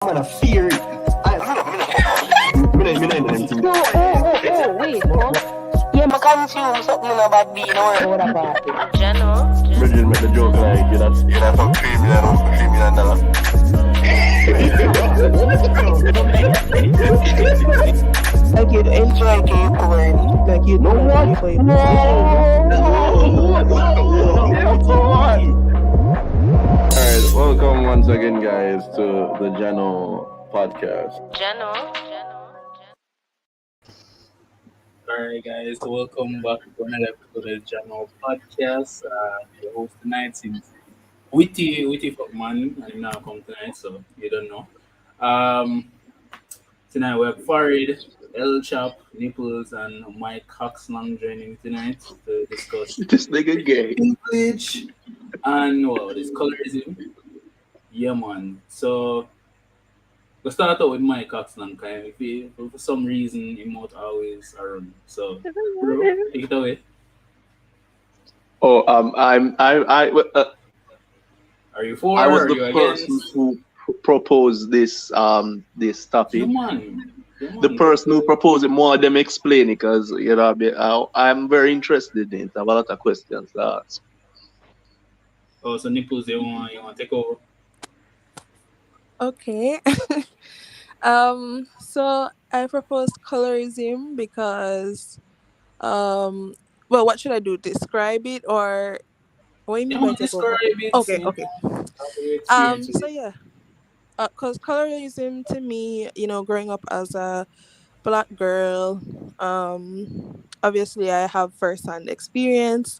I'm gonna fear it. Wait, huh? Yeah, I consume something about being or what about it. General. Imagine make the joke like you know some $3 million Like you'd enjoy gay porn. Like you'd No like what? gay porn. Alright, welcome once again guys to the Jano podcast. General. Alright, guys, welcome back to another episode of the Channel Podcast. Your host tonight is Witty Fuckman, and he now come tonight, so you don't know. Tonight we have Farid, El Chap, Nipples, and Mike Coxlong joining tonight to discuss This nigga gay. English and this colorism. Yeah, man. So we'll start out with Mike Coxlong, kind of. For some reason, he might always around. So, bro, take it away. Oh, Are you for I was or are you the person against? who proposed this topic. Come on. The person who proposed it, more of them explain it because I'm very interested in it. I have a lot of questions to ask. Oh, so Nipples, you want to take over? Okay. So I proposed colorism because well, what should I do? Describe it or what do you mean by take over? Describe it. Okay. So So yeah. Because colorism to me, growing up as a black girl, obviously I have first-hand experience,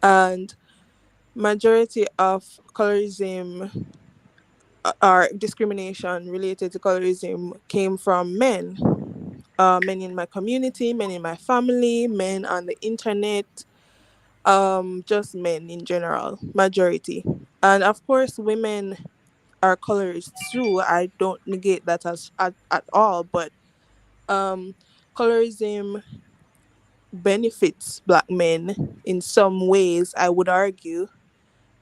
and majority of colorism or discrimination related to colorism came from men. Men in my community, men in my family, men on the internet, just men in general, majority. And of course, women are colorists too. I don't negate that at all, but colorism benefits black men in some ways, I would argue.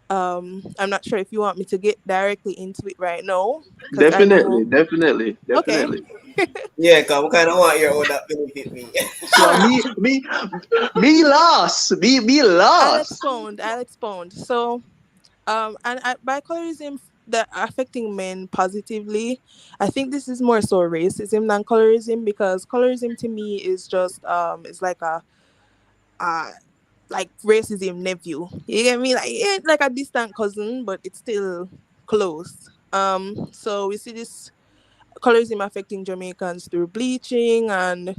I'm not sure if you want me to get directly into it right now, because I know. Definitely. Okay. Yeah, cause we kind of want your own that benefit me. So me lost. Me I'll lost. expound. So, by colorism that affecting men positively, I think this is more so racism than colorism, because colorism to me is just it's like a like racism nephew. You get me? Like, yeah, like a distant cousin, but it's still close. So we see this colorism affecting Jamaicans through bleaching and a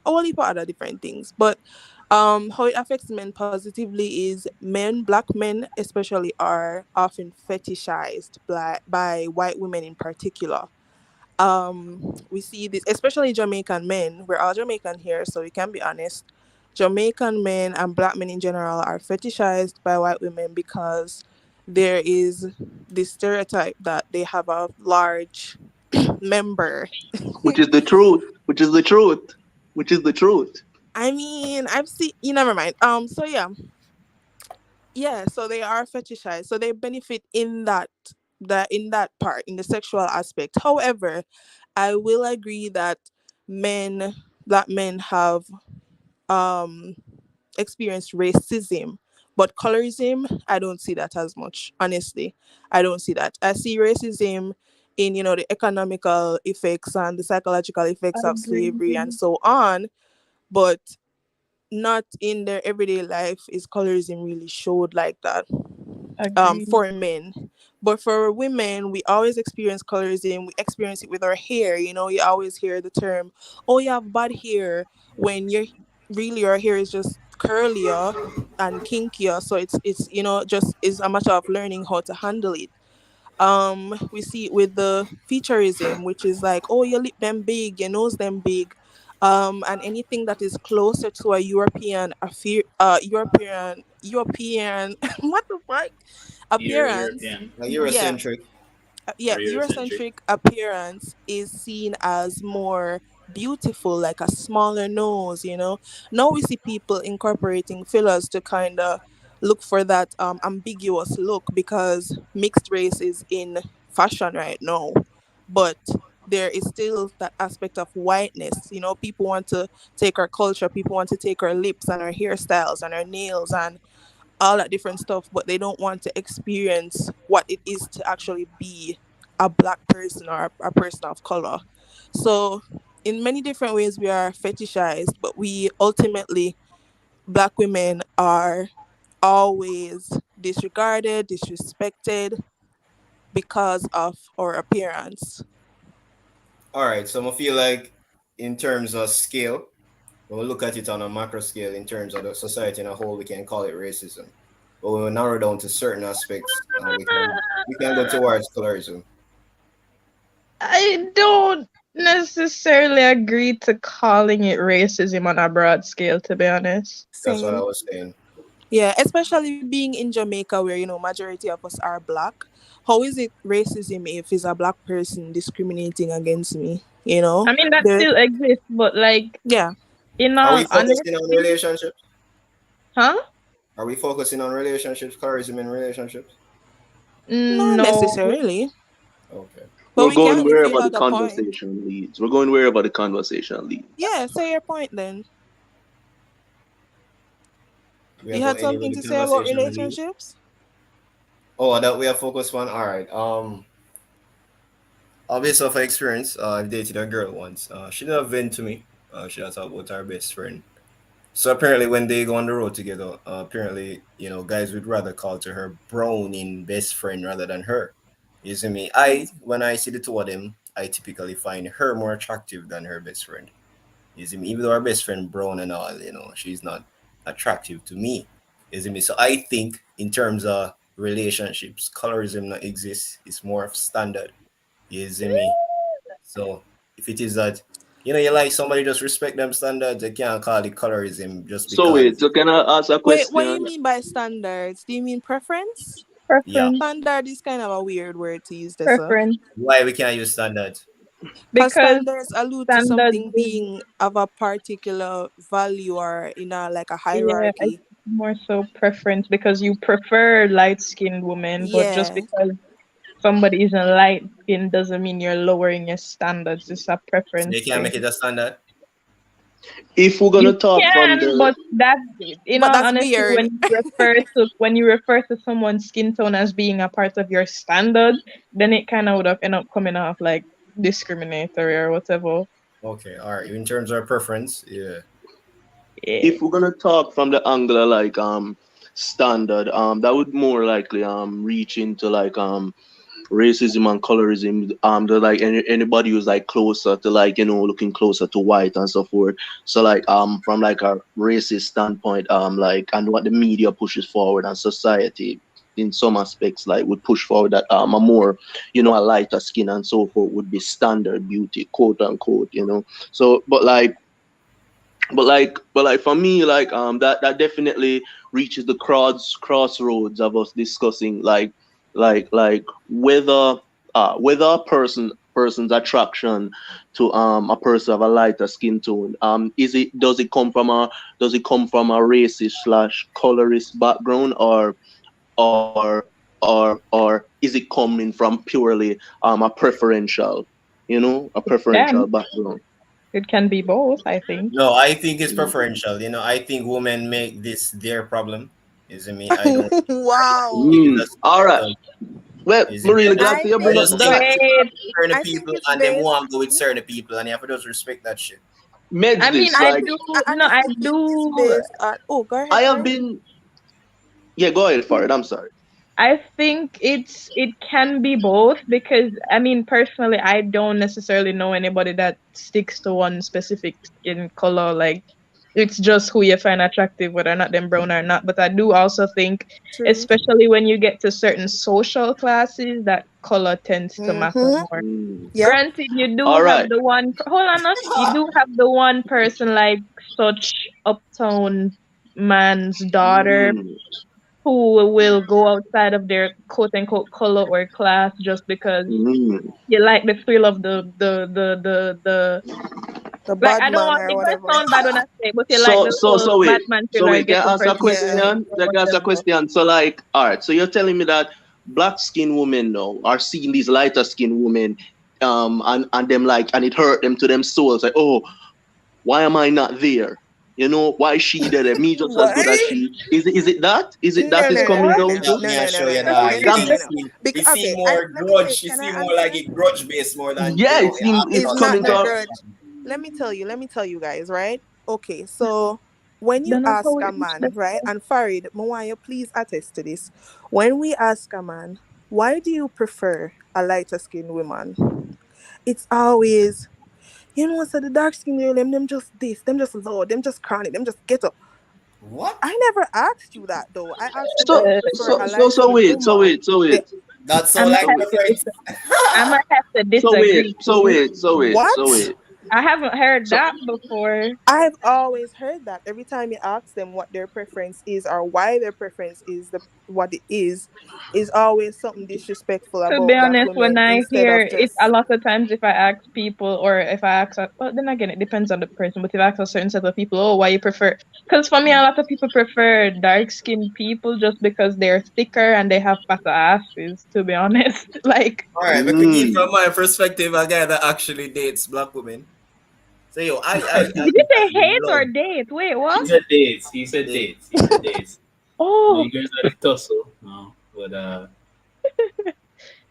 whole heap of other different things. But how it affects men positively is black men especially, are often fetishized by white women in particular. We see this, especially Jamaican men. We're all Jamaican here, so we can be honest. Jamaican men and black men in general are fetishized by white women because there is this stereotype that they have a large member. Which is the truth. I mean, I've seen. Never mind. So yeah. So they are fetishized. So they benefit in that part, in the sexual aspect. However, I will agree that black men have um experienced racism, but colorism, I don't see that as much. Honestly, I don't see that. I see racism in the economical effects and the psychological effects of slavery and so on, but not in their everyday life is colorism really showed like that. For men, but for women, we always experience colorism. We experience it with our hair. You always hear the term, "Oh, you have bad hair," when your hair is just curlier and kinkier. So it's just is a matter of learning how to handle it. We see it with the featureism, which is like, oh, your lip them big, your nose them big, and anything that is closer to a European what the fuck You're appearance. European. Like Yeah, Eurocentric. yeah, Or Eurocentric. Eurocentric appearance is seen as more beautiful, like a smaller nose. Now we see people incorporating fillers to kind of look for that ambiguous look, because mixed race is in fashion right now. but there is still that aspect of whiteness. You know, people want to take our culture, people want to take our lips and our hairstyles and our nails and all that different stuff, but they don't want to experience what it is to actually be a black person or a person of color. So, in many different ways, we are fetishized, but we ultimately, black women are always disregarded, disrespected because of our appearance. All right, so I feel like in terms of scale, when we look at it on a macro scale, in terms of the society in a whole, we can call it racism. But when we narrow down to certain aspects, we can go towards colorism. I don't necessarily agree to calling it racism on a broad scale, to be honest. That's what I Same. was saying. Yeah, especially being in Jamaica where, majority of us are black. How is it racism if it's a black person discriminating against me? I mean, that There, still exists, but like, yeah. in Are all we focusing on honesty, relationships? huh? Are we focusing on relationships, colorism in relationships? Not No, necessarily. Okay. But We're we going can if you wherever the had a point. conversation leads. We're going wherever the conversation leads. Yeah, say your point then. We are You had going anywhere something the to say about conversation will lead. relationships? Oh, that we are focused on. All right. Based off of experience, I've dated a girl once. She didn't vent to me. She had talked about her best friend. So apparently, when they go on the road together, apparently, guys would rather call to her browning best friend rather than her. You see me? When I see the two of them, I typically find her more attractive than her best friend. You see me? Even though our best friend brown and all, she's not attractive to me. You see me? So I think in terms of relationships, colorism not exists. It's more of standard. You see me? So if it is that, you like somebody, just respect them standards, you can't call it colorism just So wait, because. so can I ask a Wait, what do you question? mean by standards? Do you mean preference? Yeah. preference, Standard is kind of a weird word to use there, sir. preference, Why we can't use standards? Because because standards allude to standards something is, being of a particular value or in a like a yeah, it's hierarchy. more so preference because you prefer light-skinned women, but just Yeah. because somebody isn't light-skinned doesn't mean you're lowering your standards. It's a So you preference can't make thing. it a standard. If we're You gonna talk from can, the but that, in But all that's honesty, weird. when you refer to someone's skin tone as being a part of your standard, then it kind of would have ended up coming off like discriminatory or whatever. Okay, all right. In terms of preference, yeah. Yeah. if we're gonna talk from the angle of like standard, that would more likely reach into like racism and colorism, the like anybody who's like closer to like looking closer to white and so forth. So like from like a racist standpoint, like and what the media pushes forward and society in some aspects like would push forward that a more a lighter skin and so forth would be standard beauty, quote unquote. So but like for me, like that definitely reaches the crossroads of us discussing like whether a person's attraction to a person of a lighter skin tone, does it come from a racist slash colorist background, or or is it coming from purely a It can. preferential background. It can be both, I think. No, I think it's preferential. I think women make this their problem. Is it me? I don't Wow. think it's a All right. societal. Well, Is I'm it me? really glad I to you They bring think up just that. attracted to Wait, certain I think people it's and them based. want to go with certain people, and you have to just respect that shit. I Meds mean, this, I like, do, I no, I honestly think it's do. based on. Oh, go I ahead, have Fred. been. Yeah, go ahead for it. I'm sorry. I think it can be both because I mean personally I don't necessarily know anybody that sticks to one specific skin color, like it's just who you find attractive whether or not them brown or not, but I do also think True. especially when you get to certain social classes that color tends to matter Mm-hmm. more. Mm. Yep. Granted, you do All have right. the one hold on, you do have the one person like such uptown man's daughter Mm. who will go outside of their quote unquote color or class just because Mm. you like the thrill of the The like bad I don't man want or it gonna whatever. sound bad when I say, but you like So the so whole so wait. Batman So thriller wait. Can get I to ask a Yeah. personality question? or Can I ask a whatever. question? So all right. So you're telling me that black skin women now are seeing these lighter skin women and them like, and it hurt them to them souls, like, oh, why am I not there? You know, why she did it? Me just as good as What? she. Is it that? Is it No, that is no, no, coming no, What? no, down no, to? no, Me I no, no, show no, you no, no, dog. no, no, Cause no, It no. seem it Because seem okay, more let me say, grudge. It can I seem more like answer? it grudge based more than yeah, it it's It's actual not coming the to. attraction. grudge. Let me tell you guys, right? Okay, so when you Then that's ask how a it is. man, right, and Farid, Mwaya, please attest to this. When we ask a man, why do you prefer a lighter skinned woman? It's always, so the dark skinned girl, them just this, them just low, them just chronic, them just ghetto. What? I never asked you that though. I asked you, do So you Uh, prefer so a so light so skinned wait, so woman? wait, so The wait, That's I so might like so have wait, to preference. I might have to so wait, disagree so too. wait, so wait, so what? wait. I haven't heard So that before. I've always heard that every time you ask them what their preference is or why their preference is what it is always something disrespectful To be about black honest, when women I instead hear of it, a just lot of times if I ask people or if I ask, well, then again, it depends on the person, but if I ask a certain set of people, oh, why you prefer? Because for me, a lot of people prefer dark skinned people just because they're thicker and they have fatter asses, to be honest. Like, All right, we could give from mm. my perspective a guy that actually dates black women. So yo, did you I say hate or love date? Wait, what? He said dates. He said date. dates. He said dates. No, Oh, you guys are the tussle. No, but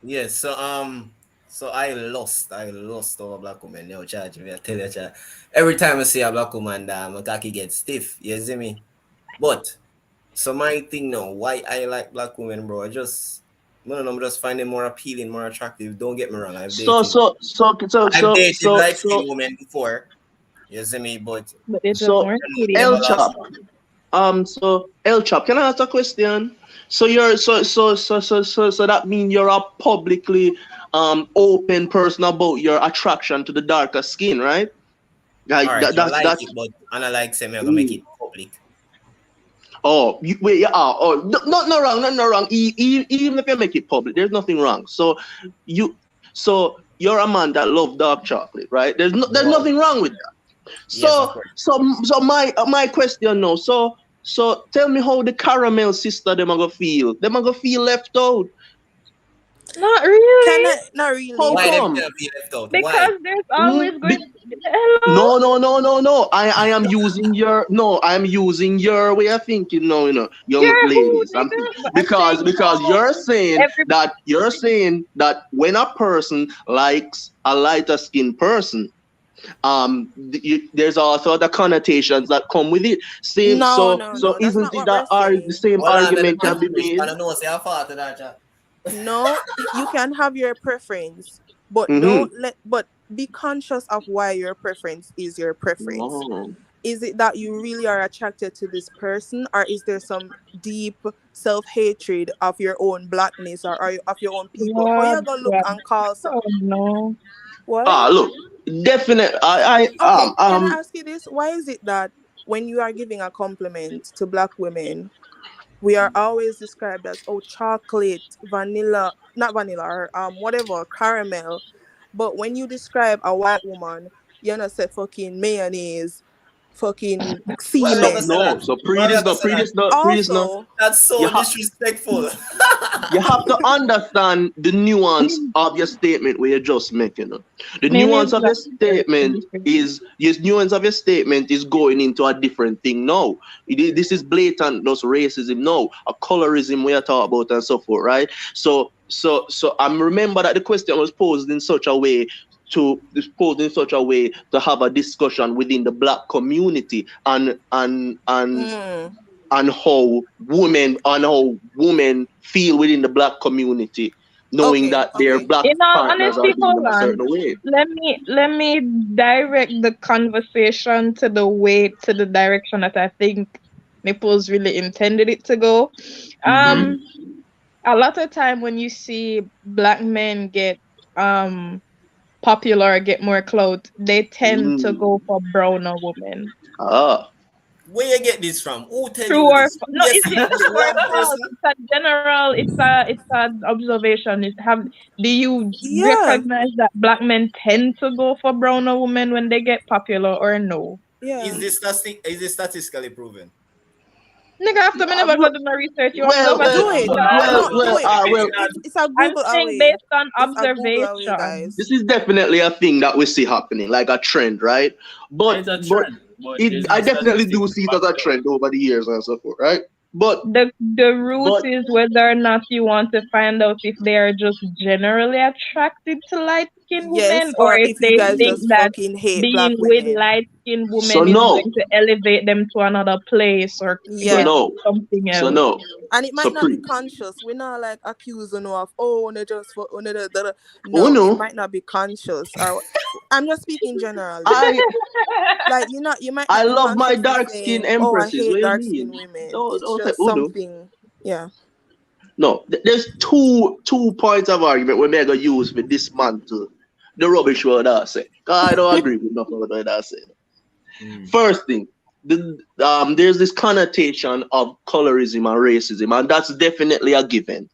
Yes, so I lost over black women. Yo, charge me, I tell you, charge. Every time I see a black woman, my cocky gets stiff. You see me? But so my thing now, why I like black women, bro? I just no, no, I'm just finding more appealing, more attractive. Don't get me wrong. so so so so I've so dated so light so skinned women before. You see me? But but it just so weren't it titties. never El last Chop. long. So El Chop, can I ask a question? So you're so that means you're a publicly open person about your attraction to the darker skin, right? All Like right, I like that's it, but and I like saying I'm gonna make mm. it public. Oh, wait, yeah, no wrong, no wrong. Even if you make it public, there's nothing wrong. You, so you're a man that love dark chocolate, right? There's Wow. nothing wrong with that. Yes, of So, course. so my question now. So tell me how the caramel sister them are gonna feel. Them are gonna feel left out. Not can really, I not How really. Why them come? can't be left out? Why? because there's Mm, always going. be- Hello. no. I am using your no. I am using your way of thinking now. Young You're who, ladies. nigga? But I'm saying, Because every you're saying that when a person likes a lighter skinned person, there's also the connotations that come with it. Same. No, So no, so no. That's isn't not it what we're that the saying. same Hold on, let me argument can be finish. made? I don't know say I thought of that. Ja. No, you can have your preference, but Mm-hmm. but be conscious of why your preference is your preference. Oh. Is it that you really are attracted to this person, or is there some deep self-hatred of your own blackness of your own people? How you Lord, gonna look God. and call so Oh no. what? Look, definite. Okay, can I ask you this? Why is it that when you are giving a compliment to black women, we are always described as, oh, chocolate, vanilla, not vanilla, or whatever, caramel, but when you describe a white woman, you're not say fucking mayonnaise, fucking Well, I'm gonna semen. say that. No. So Well, I'm gonna say that. previous no. Also, That's You so have disrespectful. you have to understand the nuance of your statement where you're just making. The Mayonnaise nuance is of your actually statement different. is yes, nuance of your statement is going into a different thing now. This is blatant, no racism, no, a colorism we are talking about and so forth, right? So I remember that the question was posed in such a way to have a discussion within the black community mm, and how women feel within the black community, knowing okay, that their okay. black In all partners are honesty, doing hold them a on. certain way. Let me direct the conversation to the direction that I think Nipples really intended it to go. Mm-hmm. Um, a lot of time when you see black men get um popular or get more clout, they tend to Mm. go for browner women. Ah. Where you get this from? Who tell True you or this? no? You Is see it this true or one false? person? It's a general. It's an observation. Do you Yeah, recognize that black men tend to go for browner women when they get popular or no? yeah. Is this statistically proven? Nigga, after me never go do my research, you want me to go Well, for well, Do the it. well, No, do well, it. well. It's a I'm Google saying away. based on It's a Google away, observation. guys. This is definitely a thing that we see happening, like a trend, right? It's a But trend, but it, there's I no definitely statistics do to see it back as a it up. trend over the years and so forth, right? But The root but is whether or not you want to find out if they are just generally attracted to light skinned women Yes, or or if if you they guys think just that fucking hate black being with women. light skinned so women is no, going to elevate them to another place or so Yeah. get no, something so else. no, And it so might not be pre. conscious. We're not like accusing you of just for Oh no, it no, might not be conscious. Or I'm just speaking generally. I Like you might I not be love my consciously dark skin saying, "Oh, I empresses. What hate do you dark skinned mean? women." Don't It's don't say just oh no. something. Yeah. No, there's two points of argument we may go use for dismantle the rubbish word I say. 'Cause I don't agree with nothing of what I say. Mm. First thing, there's this connotation of colorism and racism, and that's definitely a given.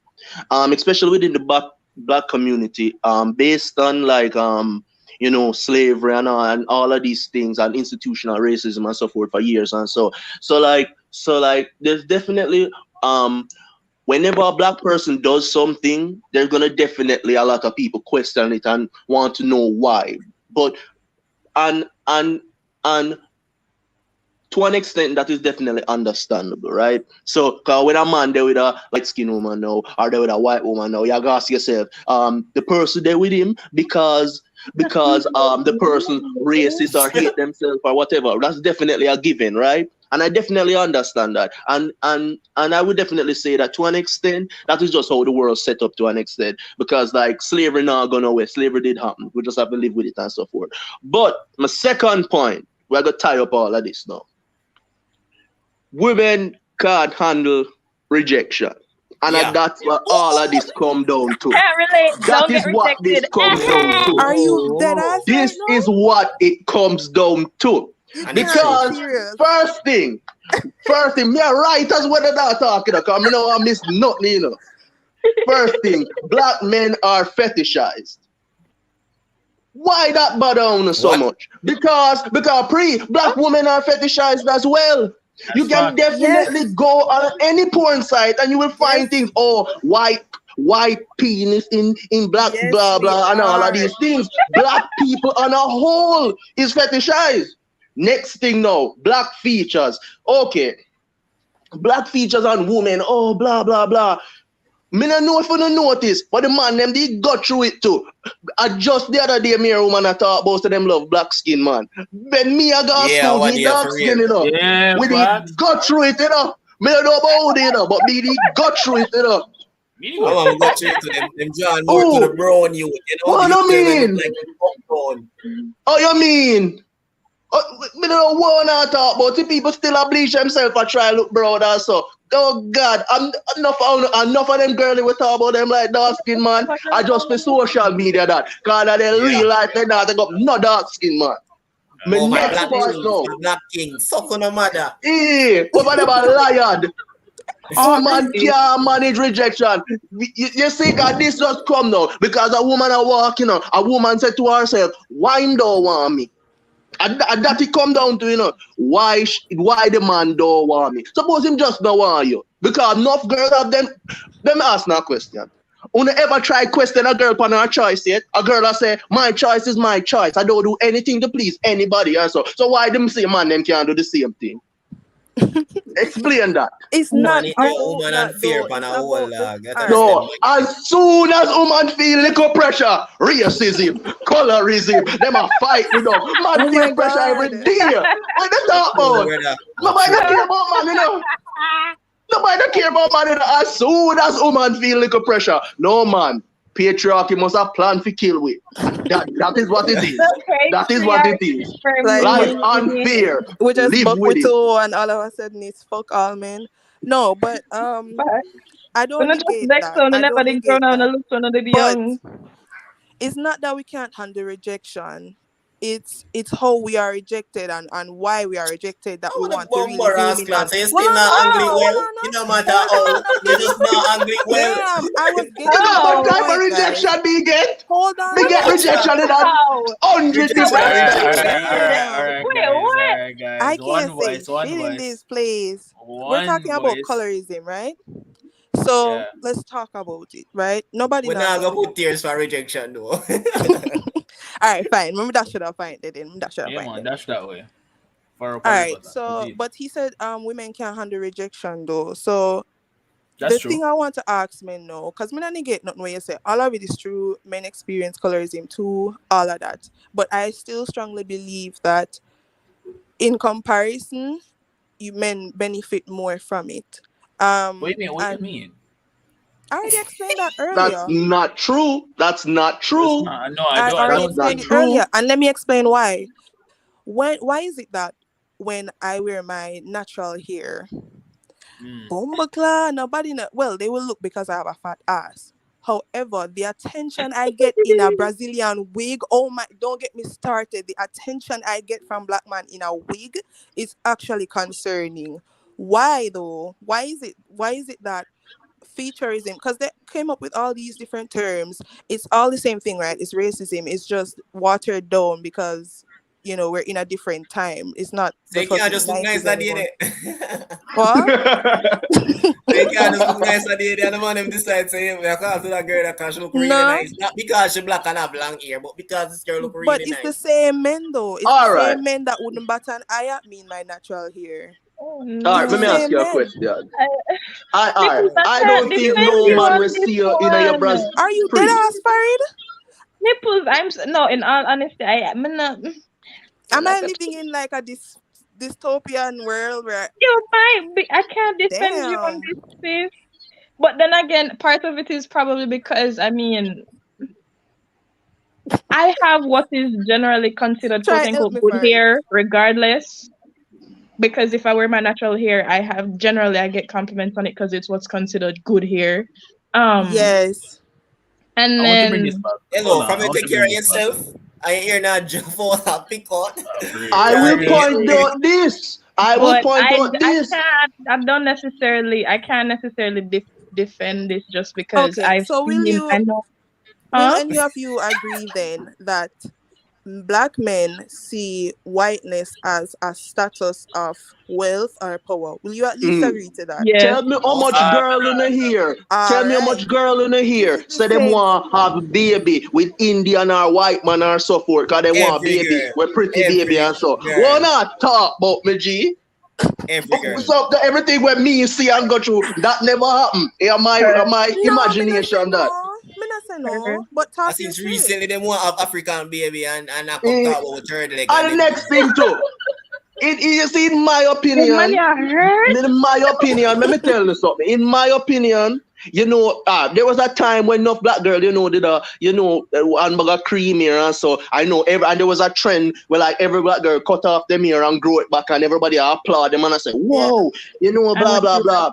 Especially within the black community, based on like slavery and all of these things and institutional racism and so forth for years and so there's definitely um whenever a black person does something, there's gonna definitely a lot of people question it and want to know why. But and to an extent that is definitely understandable, right? So, cause when a man there with a light skinned woman now, or there with a white woman now, you gotta ask yourself, the person there with him because the person racist or hate themselves or whatever. That's definitely a given, right? And I definitely understand that. And I would definitely say that to an extent, that is just how the world's set up to an extent. Because like slavery not gone away. Slavery did happen. We just have to live with it and so forth. But my second point, we're gonna tie up all of this now. Women can't handle rejection. And Yeah. that's what all of this come down to. Can't relate. That Don't is get what this rejected. comes down to. Are you dead ass right This is now? what it comes down to. You And it's can't be true. Because serious. first thing, me a right as what they're talking about, because I know I miss nothing. First thing, black men are fetishized. Why that bother on so What? much? Because black women are fetishized as well. That's You can facts. definitely Yes. go on any porn site and you will find Yes. things. Oh, white penis in black Yes, blah we blah and all of are. these things. Black people on a whole is fetishized. Next thing now, black features. Okay, black features on women. Oh, blah blah blah. Me no know if you no notice, but the man them they got through it too. I just the other day me and a woman I talk about them love black skin man. When me I got Yeah, school, what me yeah, dark for real. skin, Yeah, We did facts. got through it, Me don't know about it, but me did got through it, I Meaning, want to go straight to them John more to the Oh, brown you. what The I youth they look mean? like a compound. Oh, you mean? Me don't want to talk about the people still a bleach themselves and try look brown and so. Oh God, enough of them girls we talk about them like dark skin man. I just for social media that. Cause they Yeah. real life they not they got no dark skin man. that's My Oh, my next black facts. point kings, now. my black king. Suck on a mother. What about them a lion? Honestly, Woman can't manage rejection. You see, God, this just come now because a woman are walking on. A woman said to herself, "Why don't want me?" And that it come down to why the man don't want me. Suppose him just don't want you because enough girls have them. Let me ask now a question. You ever try question a girl on her choice yet? A girl that say my choice is my choice. I don't do anything to please anybody. And so why them say man them can't do the same thing? Explain that. it's Woman, not it a about woman that and fear though. upon It's a whole about the log. You all right. understand? No, as soon as woman feel little pressure, racism, colorism, them a fight with them. Man Oh my feel pressure every god. day. What they That's talk true, about? brother. That's Nobody true. don't care about man. Nobody don't care about man. As soon as woman feel little pressure, no man. Patriarchy must have plan to kill with. That is what it is. The That is what it patriarchy is. for Like Life me. unfair. we just Live buck with with it. two and all of a sudden it's fuck all men. No, but But I we're don't not just negate next that. on and I never don't did grow negate down that. and look to another But young. it's not that we can't handle rejection. It's how we are rejected and why we are rejected that I we want a want to really bumper zoom ass in clan. on. So you Hold still on, not hold angry on, hold well? on You now. no matter Hold how. on now. You just not angry well. Damn, I was getting to the What How? type of point, guys. rejection me get? Hold on Me get now. Rejection. rejection in a How? hundred How? different Rejection, Wait, styles. rejection. Damn. All right, wait, guys, all what? right, guys. I One can't say voice, one shit in voice, this place. we're One talking about voice. colorism, right? So Yeah, let's talk about it, right? Nobody We not not gonna talk put tears for rejection though. All right, fine. Maybe that should have find it in. That should have yeah, find man. it. Dash that way. Far up a All river. right. So, Proceed. but he said women can't handle rejection though. So That's the true. thing I want to ask men now, because me not negate nothing what you say. All of it is true. Men experience colorism too, all of that. But I still strongly believe that in comparison, you men benefit more from it. What do you mean? What do you And mean? I already explained that That's earlier. not true. That's not That's true. not. No, I I don't. I already That's don't not explained think. it earlier, true. and let me explain why. Why is it that when I wear my natural hair, Mm. Bumbleclaw, nobody know, well, they will look because I have a fat ass. However, the attention I get in a Brazilian wig, oh my, don't get me started. The attention I get from black man in a wig is actually concerning. Why though? Why is it that featureism, because they came up with all these different terms, it's all the same thing, right? It's racism, it's just watered down because we're in a different time. It's not So the you can't fucking just look 90s nice at the anymore. end. What? So you can't just look nice at the end and the man them decide say we are call to that girl that can she look really No, nice. Not because she black and have long hair, but because this girl look but really it's the nice. same men though. It's the All right. same men that wouldn't bat an eye at me in my natural hair. Oh All It's right. the Let me ask no. same you a men. question. I, All right. Nipples, I I can't don't think defend no you man on will this see you in your one. bras Are you dead free. ass, Farid? Nipples, no, in all honesty, I'm not, Am I like a, living in like a dystopian world where, you might be, I can't defend you on damn, this, sis. But then again, part of it is probably because, I have what is generally considered quote try help unquote me, good Farid? hair, regardless. Because if I wear my natural hair, I get compliments on it because it's what's considered good hair. Um, Yes. and I want to bring this then back. Hold Hello, on. from I you want take to care bring of this back. yourself. I hear not jump for a pick out. For real. I For will Trying real. to point get out this. I will but point out I this. can't I can't necessarily defend this just because Okay, so I know, will huh? any of you agree then that black men see whiteness as a status of wealth or power? Will you at least Mm. agree to that? Yes. Tell me how most much of girl in the here. All Tell me how right. much girl in the Is here it the say them same? want have baby with Indian or white man or so forth. Cause they want every baby girl. with pretty baby Every and so. girl. What not talk about me, G? Every girl. So everything when me see and go through that never happen. Yeah, Her, my No, me not say imagination that. no. Me not say her. no. But I talk your since shit. recently they want have African baby and I come Eh, talk about third leg and and the then next thing too. It is in my The money opinion. I heard. In my opinion, let me tell you something. In my opinion, there was a time when enough black girl, did and got cream hair and so I know and there was a trend where like every black girl cut off them hair and grow it back and everybody applaud them and I say, Yeah. whoa, I blah went blah through that. blah.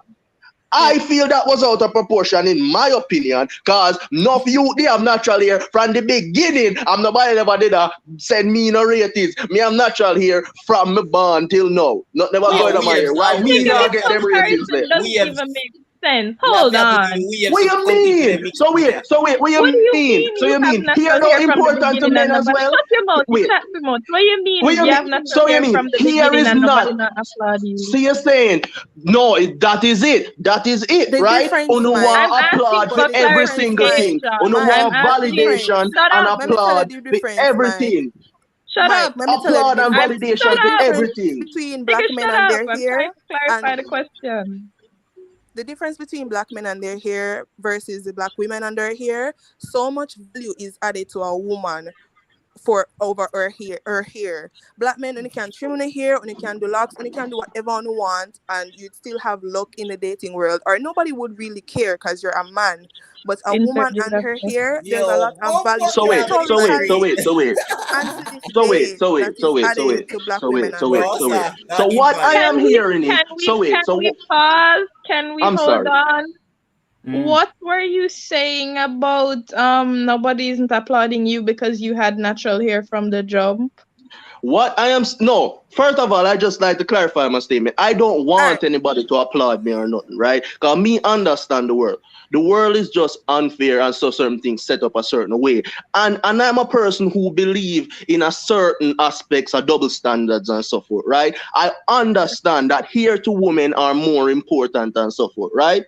Yeah. I feel that was out of proportion in my opinion, cause enough you they have natural hair from the beginning. I'm nobody never did send me no ratings. Me have natural hair from me born till now. Not never Wait, going on my waves hair. Why and me nigga, waves not this get them ratings there? comparison doesn't waves even make sense. we have Hold to put in on. waves What to you compete with the mean? mix So wait, what What do you you mean? mean So you you have mean hair natural not hair from the important to beginning men and as nobody well? shut your mouth? You Wait, chat your mouth. What you what mean you you mean? have natural So you hair mean from the hair beginning is and nobody not. not applaud you? So you're saying no? That is it. That is it, The right? difference, Uno Mike. I'm want asking applaud But for for the every difference, single Mike. thing. clarification. Uno I'm Mike, want the asking. validation difference. Shut and up. Let me tell you applaud the for difference, Mike. everything. Shut Mike, up. let me tell you the Applaud and I'm difference. shut validation The for up. difference everything. between Nigga, black men shut and up. their I'm hair trying to and clarify the question. the difference between black men and their hair versus the black women and their hair, so much value is added to a woman for over her hair. Black men only can trim on the hair, only can do locks, only can do whatever you want, and you'd still have luck in the dating world. Or nobody would really care because you're a man. But a woman and her Interject. hair, there's a lot Yo, of value. So Bumba Wait, with the so wait, so tree. wait, so wait, And to this so wait, day so wait, that so is wait, so added wait, to black so women wait, so and wait, their No, so wait. hair. sir, So that what I invalid. am hearing is, so wait, Can so we pause? Can we I'm hold sorry. on? Mm. What were you saying about nobody isn't applauding you because you had natural hair from the jump? What I am no. First of all, I just like to clarify my statement. I don't All right. want anybody to applaud me or nothing, right? Cause me understand the world. The world is just unfair, and so certain things set up a certain way. And I'm a person who believe in a certain aspects of double standards and so forth, right? I understand that here to women are more important and so forth, right?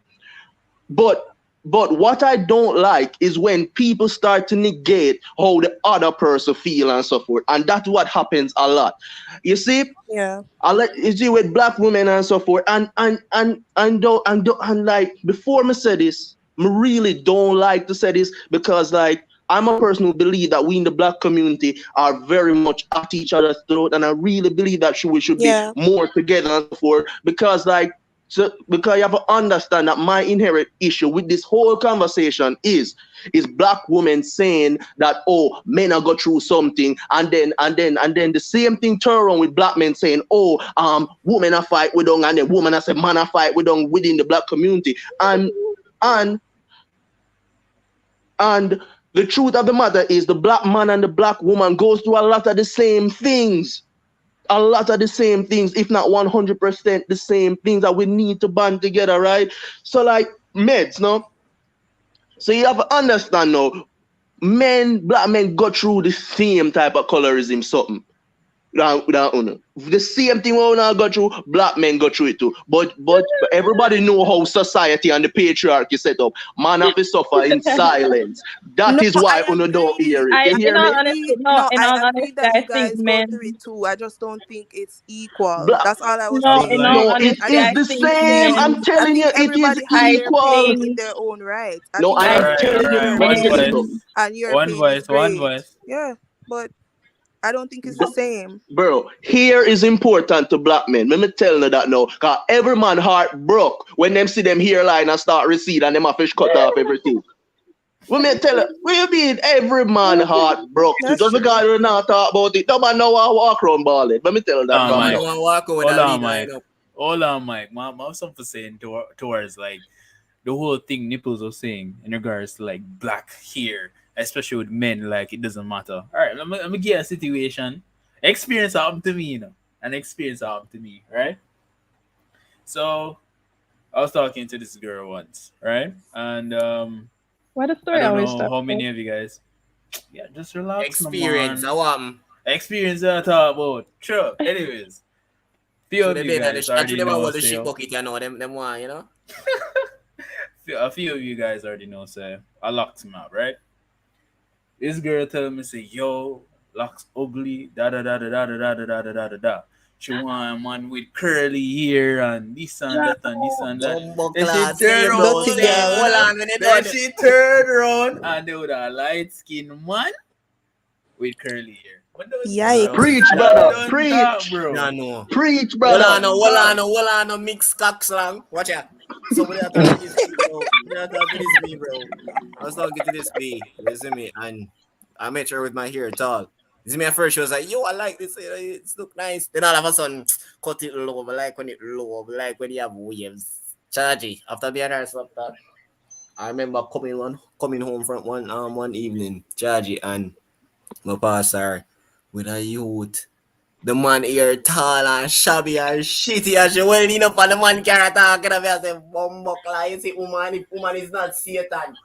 But but what I don't like is when people start to negate how the other person feel and so forth, and that's what happens a lot. You see, Yeah. I like you see with black women and so forth, and like before me say this, me really don't like to say this because like I'm a person who believe that we in the black community are very much at each other's throat, and I really believe that we should be Yeah. more together and so forth because like so because you have to understand that my inherent issue with this whole conversation is black women saying that oh men are go through something and then the same thing turn around with black men saying oh women are fight with them and then women are say man are fight with them within the black community and and the truth of the matter is the black man and the black woman goes through a lot of the same things, a lot of the same things, if not 100% the same things that we need to band together, right? So like meds, no. So you have to understand now, black men go through the same type of colorism, something. The same thing we now go through, black men go through it too. But everybody know how society and the patriarchy set up. Man have to suffer in silence. That No, is why I Uno don't hear agree. it. You I In hear all me? honesty, agree. no. No, In I all agree honesty, that I you think guys go through men. it too. I just don't think it's equal. Black, That's all I was No, in all saying. no, it I honesty, is think I the think same. I'm men. I telling you, think it is everybody have I their equal. place in think. their own right. I No, think I I your am Alright, think telling you, alright. let me One tell you men. voice. something. and your One pain is voice. One great. voice. Yeah, but I don't think it's the same. Bro, here is important to black men. Let me tell you that now. Cause every man heart broke when them see them hairline and start recede and them have fish cut off everything. Let me tell you, what you mean every man heart broke too? That's Just true. because you not talk about it, no man know how to walk around ball it. Let me tell you that Ah, No from man now. Mike. don't want to walk over with Hold a on, lead line Mike. up. Hold on, Mike. I have something saying towards like the whole thing Nipples was saying in regards to like black hair, especially with men, like it doesn't matter. All right, let me get a situation. Experience happened to me, An experience happened to me, right? So I was talking to this girl once, right? And Why the I story don't always know start how first? many of you guys, yeah, just relax, no Experience. I man. want. Experience that I talk about. Sure. Anyways, few So of they you been at the guys actually already them know, want the say, shit bucket, them want, a few of you guys already know, say, I locked him out, right? This girl telling me, say, yo, locks ugly, da da da da da da da da da da da da. She want a man with curly hair and this and that and this and that. Bumbo Then she class. Say turned you around, broke Dirty there. girl. Hold man. on when you Then done. she turned around and there was a light skinned man with curly hair. But Yikes. Preach, that brother. don't talk, Preach. Yeah, bro. no. Preach, Hold brother. on, no, hold on, no, hold on, no, mix cock slang. Watch out. So we are talking to this B, bro. We are talking to this B, bro. I was talking to this B, you see me, and I met her with my hair tall. You see me at first, she was like, yo, I like this, it's look nice. Then all of a sudden, cut it low, I like when it low, I like when you have waves. Chargy, after being her slept that, I remember coming home from one evening, Chargy, and my pastor with a youth. The man here tall and shabby and shitty and she welding up and the man carry talking about the bumbuckler. You see, woman, if woman is not Satan.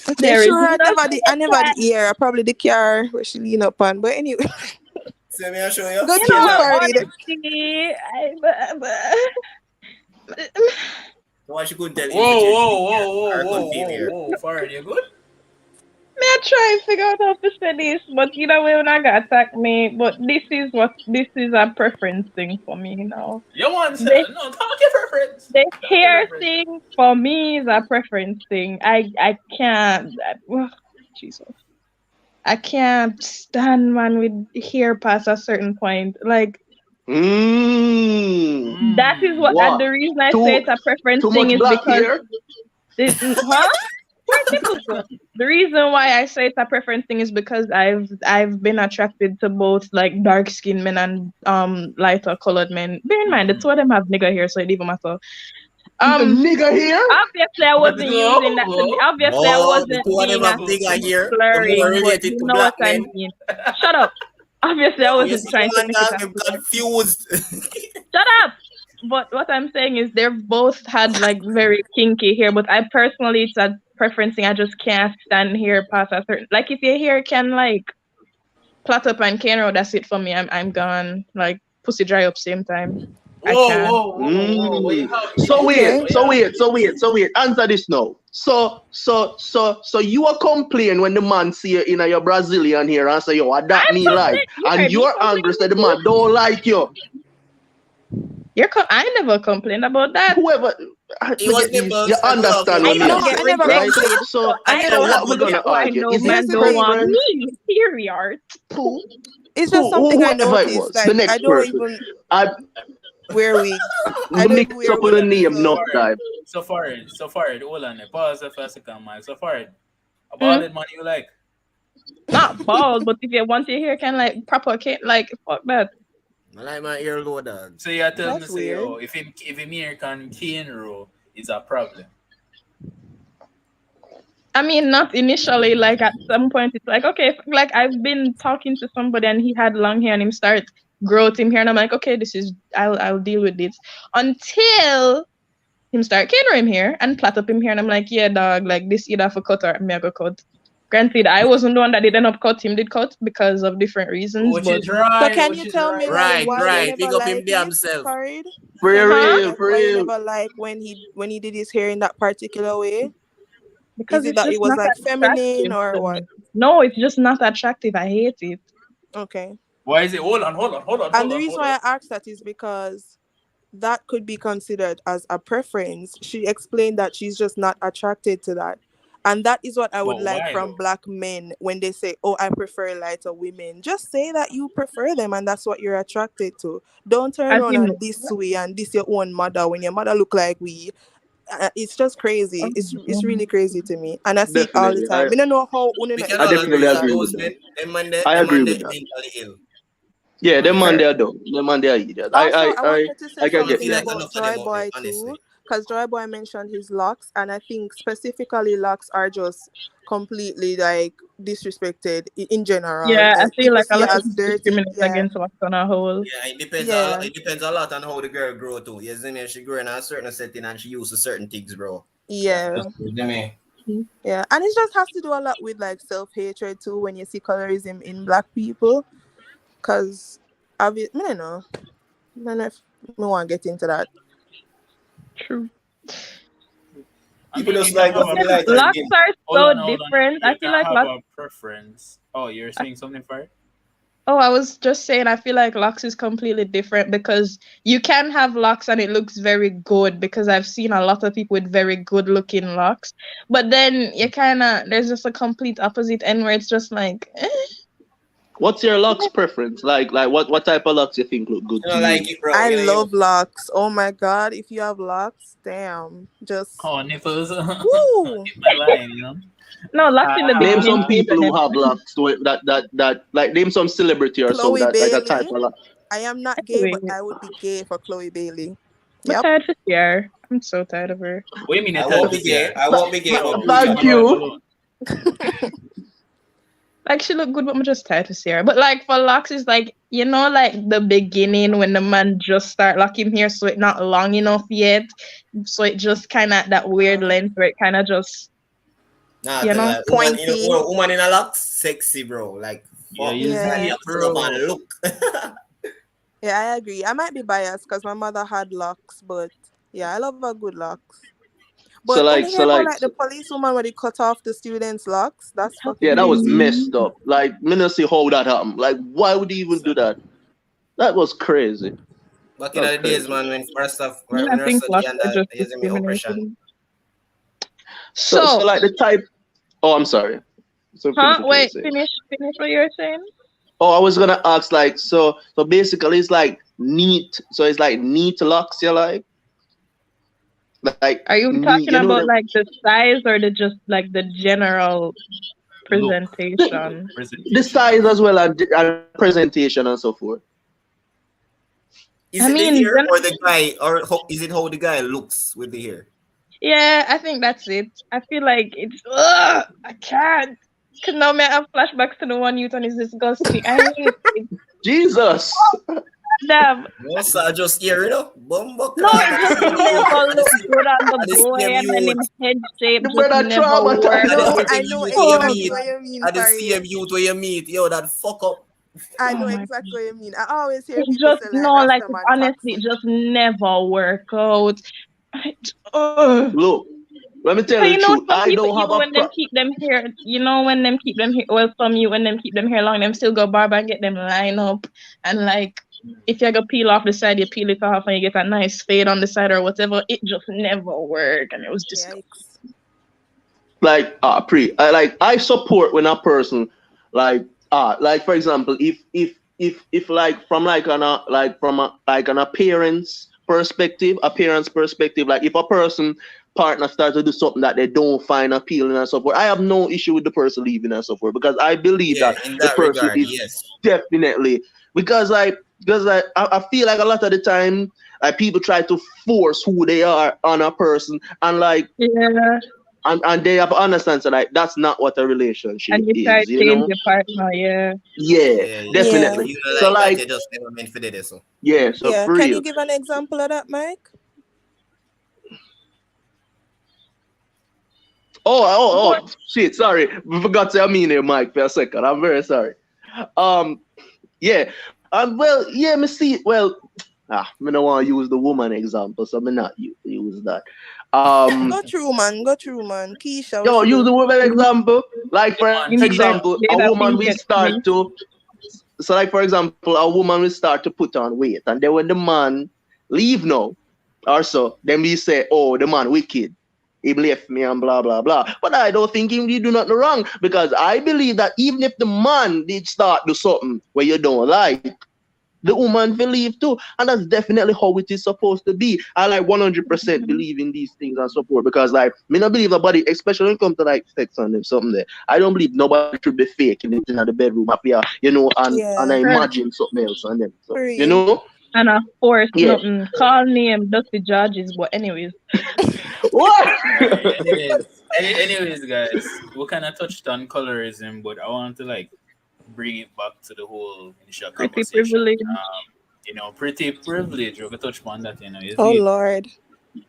They There is sure nothing I never did hear. Probably the car where she lean up on. But anyway, See me, I show you. go You through know, Farid. honestly, So why she couldn't tell him to Whoa, change whoa, the whoa, hair whoa, or whoa, conceal whoa, hair? whoa. Farid, you good? me I try and figure out how to say this, but you know when I got attack me, but this is a preference thing for me, You want to, The no, talk your preference. the Talk your hair preference. thing for me is a preference thing. I can't Jesus. I can't stand man with hair past a certain point. Like Mmm. that is what Mmm. and What? the reason I say Too it's a preference too thing much is black because hair? huh? Where nipples go? The reason why I say it's a preference thing is because I've been attracted to both like dark skinned men and lighter colored men. Bear in mind the two Mm-hmm. of them have nigger hair, so it even matter. The Um nigga here? obviously I wasn't using that to be Whoa. obviously I No, the wasn't two of them being have bigger hair. The more slurring, but related you to know what black I men. mean. Shut up. Obviously, I Yo, you wasn't see trying to man make it dog, I'm appear. confused. Shut up. But what I'm saying is they've both had like very kinky hair, but I personally it's a preference thing. I just can't stand hair past a certain like if your hair can like plait up and cane out, that's it for me. I'm gone. Like pussy dry up same time. I Whoa, can't. whoa, whoa, whoa. What you Mm. have So here? wait, Okay. What you so have wait, so here? wait, so wait. Answer this now. So you are complaining when the man see you in your Brazilian hair and say, yo, what that I'm me like? complaining. You And heard me you're angry, say complaining the too. man don't like you. I never complained about that. Whoever He me was get these, you nipples and love understand you. I what me know I No, get I say, never rejected, right? complained. so So I I never so know what we're absolutely complained. gonna why argue? no Is it Here's man the don't thing. want preference? me. Period. Who It's just something I whoever it noticed. was, the Like I next don't person. even I wear wigs. I don't mix even up wear with the wigs. name, So So not far, dive. so far, hold on. Pause for a second, man. So far, a Mm, baldhead man you like. not bald, but if you want your hair can like proper can like fuck that. I like my ear low dog. So you tell me that's say, weird. oh, if him here can cane row, it's a problem. I mean, not initially. Like at some point, it's like okay, like I've been talking to somebody and he had long hair and him start growth him hair and I'm like, okay, this is I'll deal with this until him start catering him here and plait up him here and I'm like, yeah, dog, like this either for cut or me I go cut. Granted, I wasn't the one that did end up cut. Him did cut because of different reasons, Which but is So right, can which you is tell me right. like Right, why you right. never Big up him like damn it, self. Farid? For Can you tell huh? me real, like for why you real. never like when he did his hair in that particular way? Is Because it it's that it just was not like feminine attractive or to what? me. No, it's just not attractive. I hate it. Okay. Why is it? Hold on, hold on, hold on, And hold the on, reason hold on. why I asked that is because that could be considered as a preference. She explained that she's just not attracted to that. And that is what I would But like why from though? black men when they say, oh, I prefer lighter women. Just say that you prefer them and that's what you're attracted to. Don't turn As around in, and this way and this your own mother when your mother look like we. It's just crazy. It's oh, really crazy to me. And I see it all the Definitely. time. I don't know how one We not can I all experience definitely agree that that. agree with those that. men, I them agree man, with they that. mentally ill. Yeah, To them be man they fair, are dumb. Them man they are idiot. Also, I wanted to say I can I get feel something like behind about that. enough of them Joy out there, Boy too, honestly. because Joy Boy mentioned his locks, and I think specifically locks are just completely like disrespected in general. yeah, I Like feel people like a see it lot of as people dirty. discriminate Yeah, against what's on a whole. Yeah, yeah, it depends a lot on how the girl grow too. You see me? She grow in a certain setting and she used to certain things, bro. yeah, Just you see me? yeah, and it just has to do a lot with like self hatred too when you see colorism in black people, because I don't know, I don't know if we want to get into that. True. I People mean, just you can like have go for a the Yeah, lighter preference. locks skin. are so Hold on. different. I You feel can like have locks. a preference. Oh, you're saying something for it? Oh, I was just saying, I feel like locks is completely different because you can have locks and it looks very good because I've seen a lot of people with very good looking locks. But then you kind of, there's just a complete opposite end where it's just like, What's your locks preference? Like what type of locks you think look good You to don't like you? it, bro. I You know, you love locks. Oh my god, if you have locks, damn, just Oh, nipples. woo. Hit my line, you know? no, locks in the Name some beginning Ah, is people an who have locks that like name some celebrity or so Chloe that like a type Bailey. of lock. I am not gay, but anyway. I would be gay for Chloe Bailey. I'm Yep. tired of her. I'm so tired of her. what do you mean I you're tired won't of be this year? gay. I won't be gay, but Yo, please leave Thank my allow wife you. alone. Like she look good, but I'm just tired to see her. But like for locks, it's like like the beginning when the man just start locking hair, so it not long enough yet, so it just kind of that weird Uh, length where it kind of just Nah, you tell know. her, Pointy. woman in a lock, sexy, bro. Like, Yeah, fuck. you Like, see Yeah. you it, have to turn up bro. and look. Yeah, I agree. I might be biased because my mother had locks, but yeah, I love her good locks. So But when like you so hear about like like the so, policewoman where they cut off the students' locks, that's fucking yeah, that was crazy. messed up. Like me not see how that happened. Like why would he even do that? That was crazy. Back in That was the days, crazy. man, Yeah, when I you're think studying locks and are just using me oppression. discriminated. So So, like the type. Oh, I'm sorry. So finish huh? what you were Wait, saying. finish what you were saying. Oh, I was gonna ask like so basically it's like neat. So it's like neat locks. You like Are you neat. talking The about like the size or the just like the general Look, presentation? the presentation. size as well and presentation and so forth. Is I it the mean, hair or the guy, or is it how the guy looks with the hair? yeah, I think that's it. I feel like it's I can't. Cause now me have flashbacks to the one you and is disgusting. I hate it. Jesus. Damn. No, sir, just here, Bumbo No, clock. it just never look good on the And the boy, same and then youth. him head shape The just brother never work. traumatized. No, And the I same know youth where you Oh, exactly meet. what you mean, And the Farid. same youth where you meet. Yo, that fuck up. I oh know my exactly what you mean. I always hear It people just say like no, like Rasta it man honestly toxic. just never work out. Ugh. Look, let me tell So you you the know truth. some I people don't have even a when them keep them hair, you know when them keep them hair, well some you when them keep them hair long, them still go barber and get them line up and like if you go peel off the side, you peel it off and you get a nice fade on the side or whatever. It just never worked and it was disgusting. Yikes. like I support when a person like for example if like from like an like from a like an appearance perspective, like if a person partner starts to do something that they don't find appealing and so forth, I have no issue with the person leaving and so forth because I believe Yeah, that in the that person regard, is yes. definitely because I feel like a lot of the time like people try to force who they are on a person and like Yeah. and they have understand so like that's not what a relationship And you try to is, you change know. your partner, yeah. Yeah, Yeah, yeah. Yeah. If definitely. you don't So like that, like you just never meant for that, so. yeah, so Yeah. for Can you real. give an example of that, Mike? But Shit, sorry, we forgot to say I mean it, Mike, for a second. I'm very sorry. um yeah, well, yeah, me see, well, me don't want to use the woman example, so me not use that. um Go through, man. Go through, man. Keisha, what Yo, you use do? the woman example. Like Yeah, for man, you need Keisha. that example, play a that woman will picket start me. to so like for example, a woman will start to put on weight, and then when the man leave now, or so, then we say, oh, the man wicked. He left me and blah blah blah. But I don't think he do nothing wrong because I believe that even if the man did start do something where you don't like, the woman will leave too, and that's definitely how it is supposed to be. I like 100% believe in these things and support because like me not believe nobody, especially when it comes to like sex and them something there. I don't believe nobody should be faking it in the bedroom up here, you know, and I Yeah. Right. imagine something else on them. So For you real. know, And of course yeah. nothing. Call name Dusty Judges, but anyways. What? Alright, anyways, guys, we kind of touched on colorism, but I want to like bring it back to the whole initial Pretty conversation. privileged. Pretty privilege. We can touch on that, you Oh see. Lord.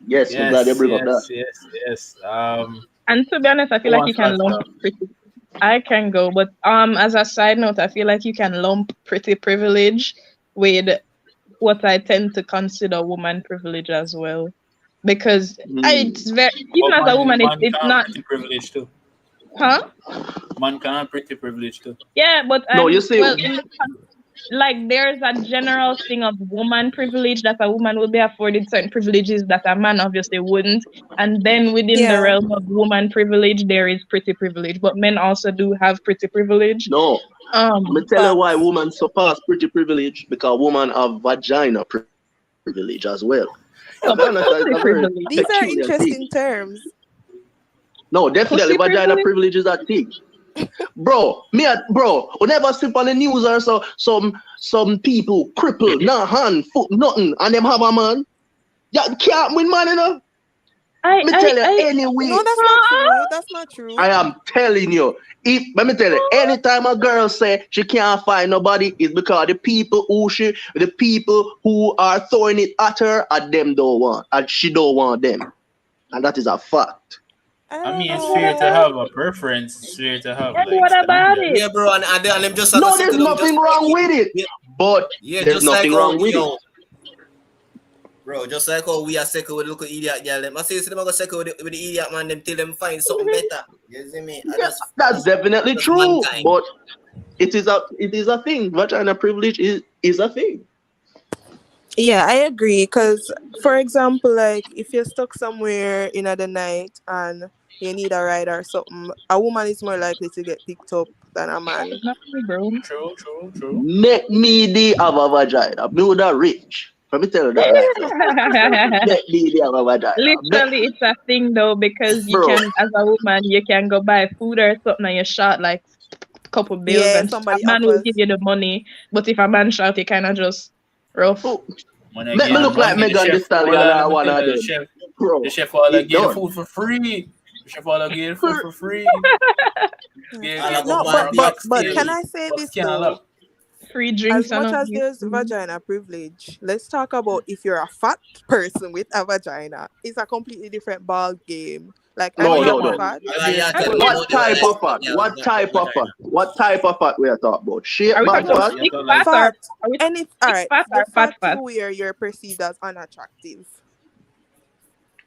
Yes, I'm glad they Yes, bring up that. yes, yes, yes. And to be honest, I feel Who like you wants can to lump start? pretty I can go, but as a side note, I feel like you can lump pretty privilege with what I tend to consider woman privilege as well. Because Hmm. it's very even But as a woman man it's can not pretty privilege too. huh? Man can pretty privilege too. Yeah, but No, you I'm see, well in the like there's a general thing of woman privilege that a woman will be afforded certain privileges that a man obviously wouldn't. And then within the Yeah. realm of woman privilege, there is pretty privilege. But men also do have pretty privilege. no. I'm Um, gonna tell you why Facts. women surpass pretty privilege because women have vagina privilege as well. You have to so understand it's a very pussy privilege. These peculiar are thing. interesting terms. No, definitely Pussy vagina privilege? privilege is a thing. Bro, we never sleep on the news or so some people crippled, no hand, foot, nothing, and them have a man. You can't win man, you know. I Me I tell you I No, anyway. that's not true. That's not true. I am telling you. If let me tell you, anytime a girl say she can't find nobody, it's because the people who are throwing it at her, at them don't want, and she don't want them, and that is a fact. I I don't mean, and it's what fair know. to about have a preference. It's fair to have and like what about it? standards. Yeah, bro, and them just I go No, sit there's down just nothing like wrong with it, yeah, but yeah, there's just like nothing how wrong with it. bro, just like how we are second with local idiot girl. Them I say them I go second with the idiot man them till them find something better. You see me? Yeah, that's definitely Just true, mankind. but it is a thing. Vagina privilege is a thing. Yeah, I agree. Because, for example, like if you're stuck somewhere in the night and you need a ride or something, a woman is more likely to get picked up than a man. Not me, bro. True, true, true. Make me the have a vagina. Me woulda rich. Let me tell you that right now. Make me the have a vagina. Literally, it's a thing though because you Bro, can, as a woman, you can go buy food or something and you shot like couple bills Yeah, and a somebody man will offers. give you the money. But if a man shout, you kind of just rough. oh, When I make me get the look Facts. like money, the Megan Thee chef, hold Stallion on, or let me one tell of you, them. the Bro, chef all it get the done. food for free. The chef all get the food for free. Yeah, All I yeah, go No, buy more but DXT. can backstage. I say But this can't though? lock. Free As drinks and much all as this. there's vagina privilege, let's talk about if you're a fat person with a vagina. It's a completely different ball game. Like Oh I'm No, yeah, not no, no. man. fat. Because There you are I tell don't me care. What about the type life of of fat? girl with What type of vagina. fat? What type of fat we are talking about? Are Shape we man talking Yeah, about fat? yeah, thick so fat like or Fat. are we Any all thick right. fat The or fat fat fat? to where you're perceived as unattractive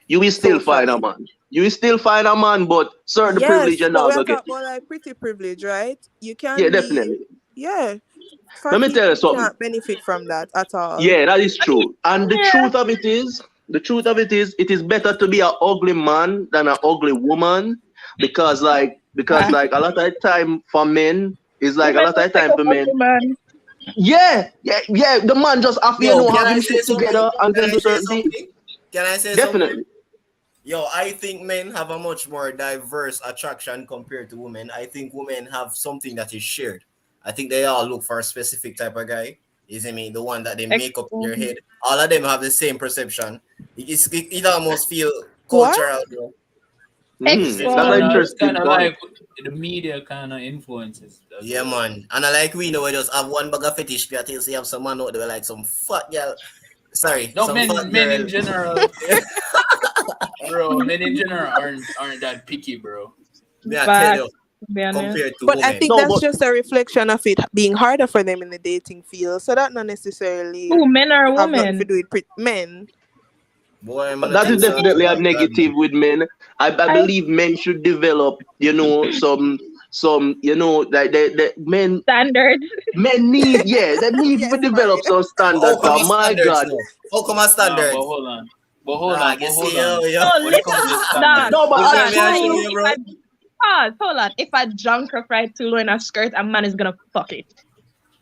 You will still find a socially. man. You will still find a man, but certain privilege Yes, you're but not we are gonna get talking it. about like pretty privilege, right? You Yeah, can be, definitely. yeah. Let Fat me tell you people something. can't benefit from that at all. Yeah, that is I mean, true. And yeah. the truth of it is better to be an ugly man than an ugly woman, because Ah, like a lot of time for men is like a women lot will of take time up for on men. the man. Yeah. The man just have to, Yo, can have I him say shit something? together and Can can I do say certain things. something? Can I say something? Definitely. Yo, I think men have a much more diverse attraction compared to women. I think women have something that is shared. I think they all look for a specific type of guy. Isn't me the one that they make up in their Explain. head? All of them have the same perception. It almost feel What? cultural, bro. it's That's an kind Explain. of it's interesting kind of point. like the media kind of influences as Yeah, well. man. And I like we know we just have one bag of fetish that you see have some man out there like some fat girl. Sorry, No, some fat men in girl. general, bro. Men in general aren't that picky, bro. May I tell Facts, you, to be honest. compared to But I women. think No, that's but just a reflection of it being harder for them in the dating field. So that not necessarily Who, men or have nothing to women? do with men. Boy, man, I that is think so. definitely a God, negative man. with men. I I believe men should develop, some, like the standards. men need, yeah, they need to Yes, develop Maria. some standard. How come Cause our my standards God, now? How come our Nah, but standards? hold on, but hold Ah, on, you but hold see, yo, on. yo. No, When it comes to dog. no, standards, but Look a at Dog. me, I I show true, think you, if bro. I pause, hold on. If a junk right too low in a skirt, a man is gonna fuck it.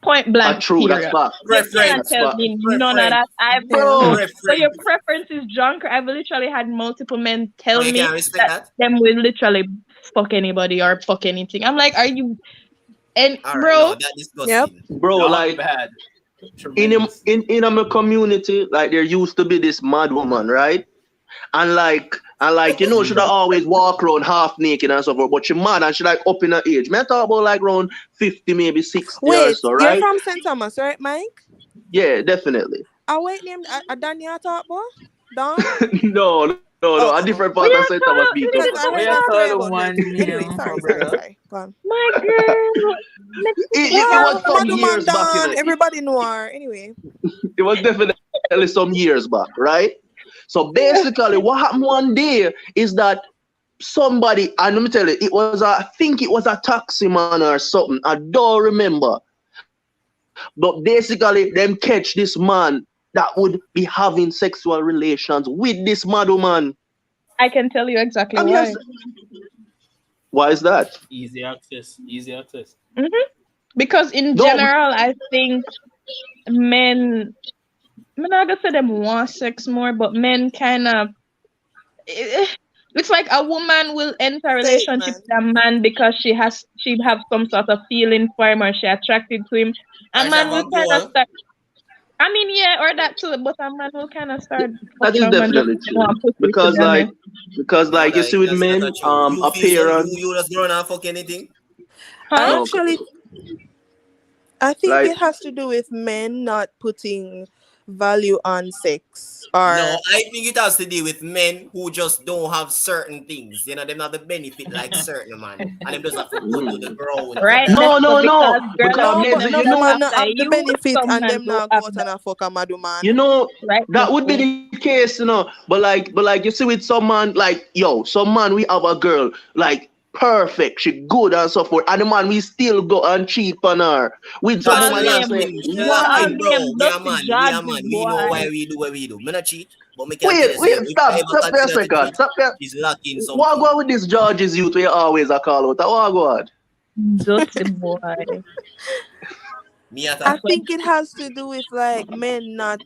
Point a blank. true. That's Period. fact. You cannot That's Preference. tell fact. me none of Preference. that. I've Yeah. Bro, so your Preference. preference is junk. I've literally had multiple men Oh, tell you me can't respect that that? them will literally fuck anybody or fuck anything. I'm like, are you and All right, bro? no, that's Yep. disgusting. bro, dog like bad, in tremendous. my community, like there used to be this mad woman, right? And should I always walk around half naked and so forth, but she mad and she like up in her age. Me talk about like around 50, maybe 60 or Wait, so, you're right? from St. Thomas, right, Mike? Yeah, definitely. I wait named Danya talk boy? Don? No, a different Oh. part of We St. are Thomas talk. people, Because but I We heard are a story call about her one too. Anyway, name, my sorry. brother. Go on. My girl. it Yeah, was some Maduman years back in Don. it. Everybody know her. Anyway. It was definitely some years back, right? So basically, what happened one day is that somebody, and let me tell you, I think it was a taxi man or something. I don't remember. But basically, them catch this man that would be having sexual relations with this mad woman. I can tell you exactly I'm just, why. why is that? Easy access, easy access. hmm Because in No, general, I think men. I'm not gonna say them want sex more, but men kind of. It's like a woman will enter a relationship Statement. with a man because she have some sort of feeling for him or she attracted to him. A I man have will a kind of goal. start. I mean, yeah, or that too. But a man will kind of start that fucking is a woman just definitely to true. want pussy. To Because be honest, No, you see with that's men, not true. You feel so appearance, you just don't have fuck anything? I huh? no, actually I think like it has to do with men not putting value on sex No, or I think it has to do with men who just don't have certain things. You know, them not the benefit like certain man. And them just have to go to the ground for Right, that. Nessa, no, because girl, I because no, feel but them you enough chase know, man not after have the you. benefit Some and men them don't not go have out that. and a fuck a madu man. You know, Right, that would be Nessa? the case, but like you see with some man, like some man we have a girl like perfect, she good and so forth, and the man we still go and cheat on her with some Cause Call she woman and name, say, lacking. She call why? lacking, bro. name, We are Dusty man. We are Georges, man. We know why boy. we do what we do. Me not cheat. But me can tell Wait, you, say, wait, if I stop, ever stop there a consider to second, cheat, stop there. she's lacking What something. go on with this George's youth where you always a call out? What go on? Dusty boy. Me at I a That's what think it has to do with like men not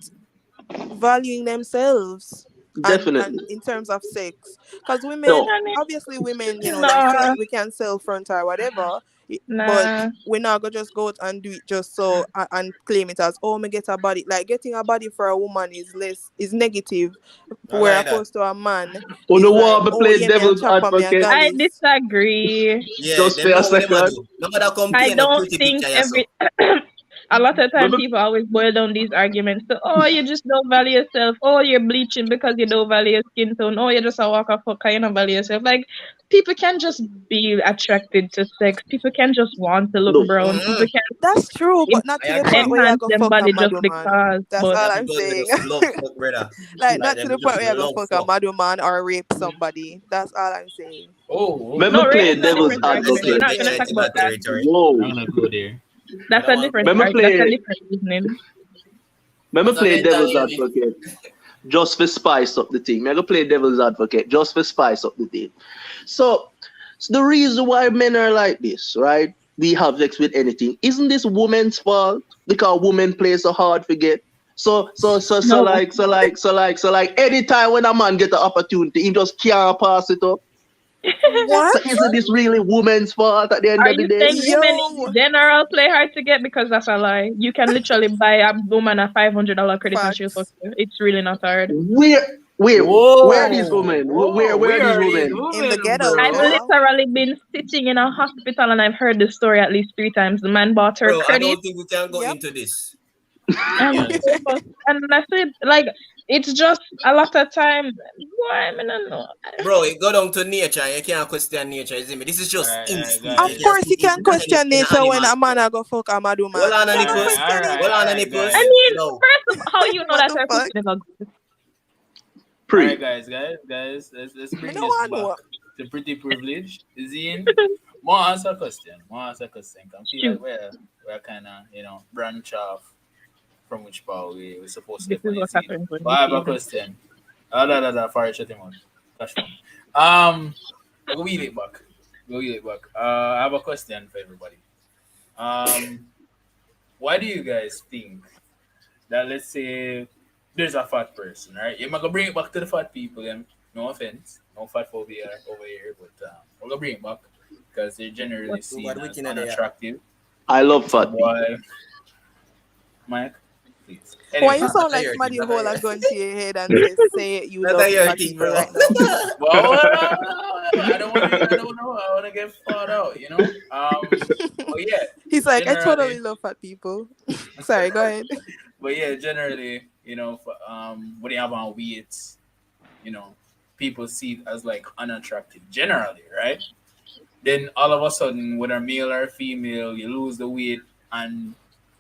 valuing themselves and Definitely. in terms of sex, because women, No. I mean, obviously women, they feel no. like we can sell front or whatever. But Nah. we're not gonna just go out and do it just so and claim it as, oh, me get a body. Like getting a body for a woman is negative, I where like that. opposed to a man Oh, is no, like, want to oh play yeah, me a devil's chopper, me a advocate I galleys. disagree. Yeah, just for them a know what them a second? do. No matter come I paint a don't pretty think picture yourself. every a lot of time Remember, people always boil down these arguments to, oh, you just don't value yourself, oh, you're bleaching because you don't value your skin tone, oh, you're just a walk of fuck, you don't value yourself. Like, people can just be attracted to sex, people can just want to look no. brown, people Mm-hmm. can That's true, en- but not I to the agree. point where you enhance go them fuck a body just madu man. because. That's But all That I'm because they saying. just love fuck, brother. Like Like not to them the point just where you go love fuck a fuck. madu man or rape somebody. That's all I'm saying. Oh, Let me no, rape play is a devil's different I argument. say We're advocate. not gonna venture talk into about that that. territory. Whoa. I'm gonna go there. I don't want to go there. That's a different reasoning. Let me As a play mental devil's illness. advocate just for spice up the thing. I'm gonna play devil's advocate just for spice up the thing. So, the reason why men are like this, right? We have sex with anything. Isn't this woman's fault? Because women play so hard to get. No. So like anytime when a man get the opportunity, he just can't pass it up. What? So isn't this really woman's fault at the end Are of the you day? saying women Yo, in general play hard to get? Because that's a lie. You can literally buy a woman a $500 credit and she'll fuck facts. you. It's really not hard. Where are these women? Where are Where these are these women? In the women, ghettos, I've bro? yeah. literally been sitting in a hospital and I've heard this story at least 3 times. The man bought her Bro, I credit don't think we can go Yep. into this. To be and honest. I said, like, it's just a lot of time. Boy, I mean, I don't know. Bro, it go down to nature and you can't question nature, isn't it? This is just Alright, instinct. Of You guys. just course, see you it can question in an nature when animal. a man a go fuck a madu Hold man. on, You can nipples. question it. Hold on, I nipples. mean, No. first of how you know What that the her pussy fuck? never good? Pre. Alright, guys. Let's Me bring no this want back know. to pretty privilege. Zine, more answer question. I feel Shoot, like we're kind of branch off from which part we're supposed to this get is on the what scene. happens when But you I have see a them. question. Fire shut him out. Cash money. We'll wheel it back. I have a question for everybody. Um, why do you guys think that, let's say there's a fat person, right? You're gonna bring it back to the fat people, and no offense, no fat phobia over here, but we're gonna bring it back because they're generally Too seen bad we as can there. unattractive. I love So fat people. why, Mike? Please. Why you Anyway, sound Not a like your somebody thing. who Not a hold your a gun to your head and say it, you Not love a your fat thing, people bro. right now? well, I don't want to. I don't know. I want to get fought out. But yeah, He's like, I totally generally, love fat people. Sorry, go ahead. but yeah, generally, when you have on weights, you know, people see it as like unattractive. Generally, right? Then all of a sudden, whether male or female, you lose the weight, and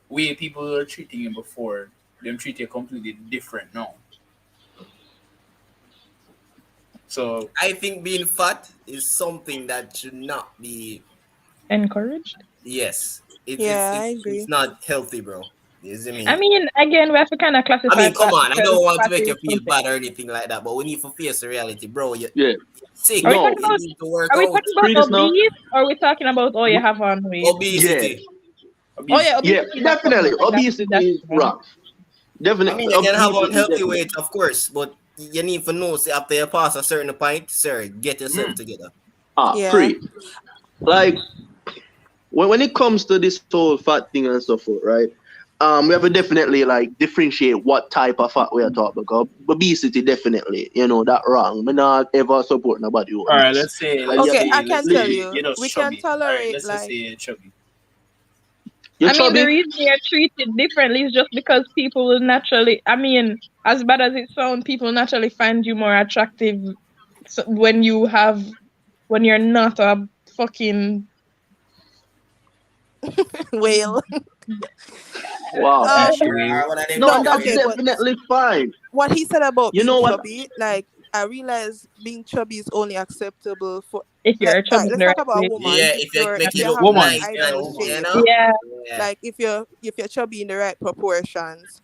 way people were treating you before, them treat you completely different now. So I think being fat is something that should not be. Encouraged. Yes, Yeah, I agree. it's not healthy, bro. Is it I me? mean, again, we have to kind of I classify mean, come fat on. I because don't want to fat make is you feel something. bad or anything like that, but we need to face the reality, bro. You're Yeah. sick. Are we No. talking You about? need to work Are we out. talking about Pre this now. obese, or are we talking about oh you have on weight? Yeah. Obesity. Oh yeah, obesity. Yeah. obesity is a Definitely. problem. Like that's Obesity is wrong. rough. I Definitely. mean, you can have Obesity, unhealthy definitely. weight, of course, but you need to know, say, after you pass a certain point, sir, get yourself Mm. together. Yeah. Pre. Like, when it comes to this whole fat thing and so forth, right? We have to definitely like differentiate what type of fat we are talking about. Obesity, definitely, that wrong. Me not ever support nobody who All right, obese. let's say, And let's yeah, Okay, I say, let's can tell say you. you're just We can chubby. All right, tolerate let's just say like you're chubby. you're I mean, the chubby. reason you're treated differently is just because people will naturally. I mean, as bad as it sounds, people naturally find you more attractive when when you're not a fucking whale. Wow. Um, One of them No, no, kind of that's okay, way. but definitely fine. what he said about You being know what? chubby, like I realize being chubby is only acceptable for if like you're chubby in let's the talk right about a way. woman. Yeah, If if you you're make if it you look have like Woman, nice yeah, ideal and, you shape, woman. know? Yeah, Yeah. like if you're chubby in the right proportions.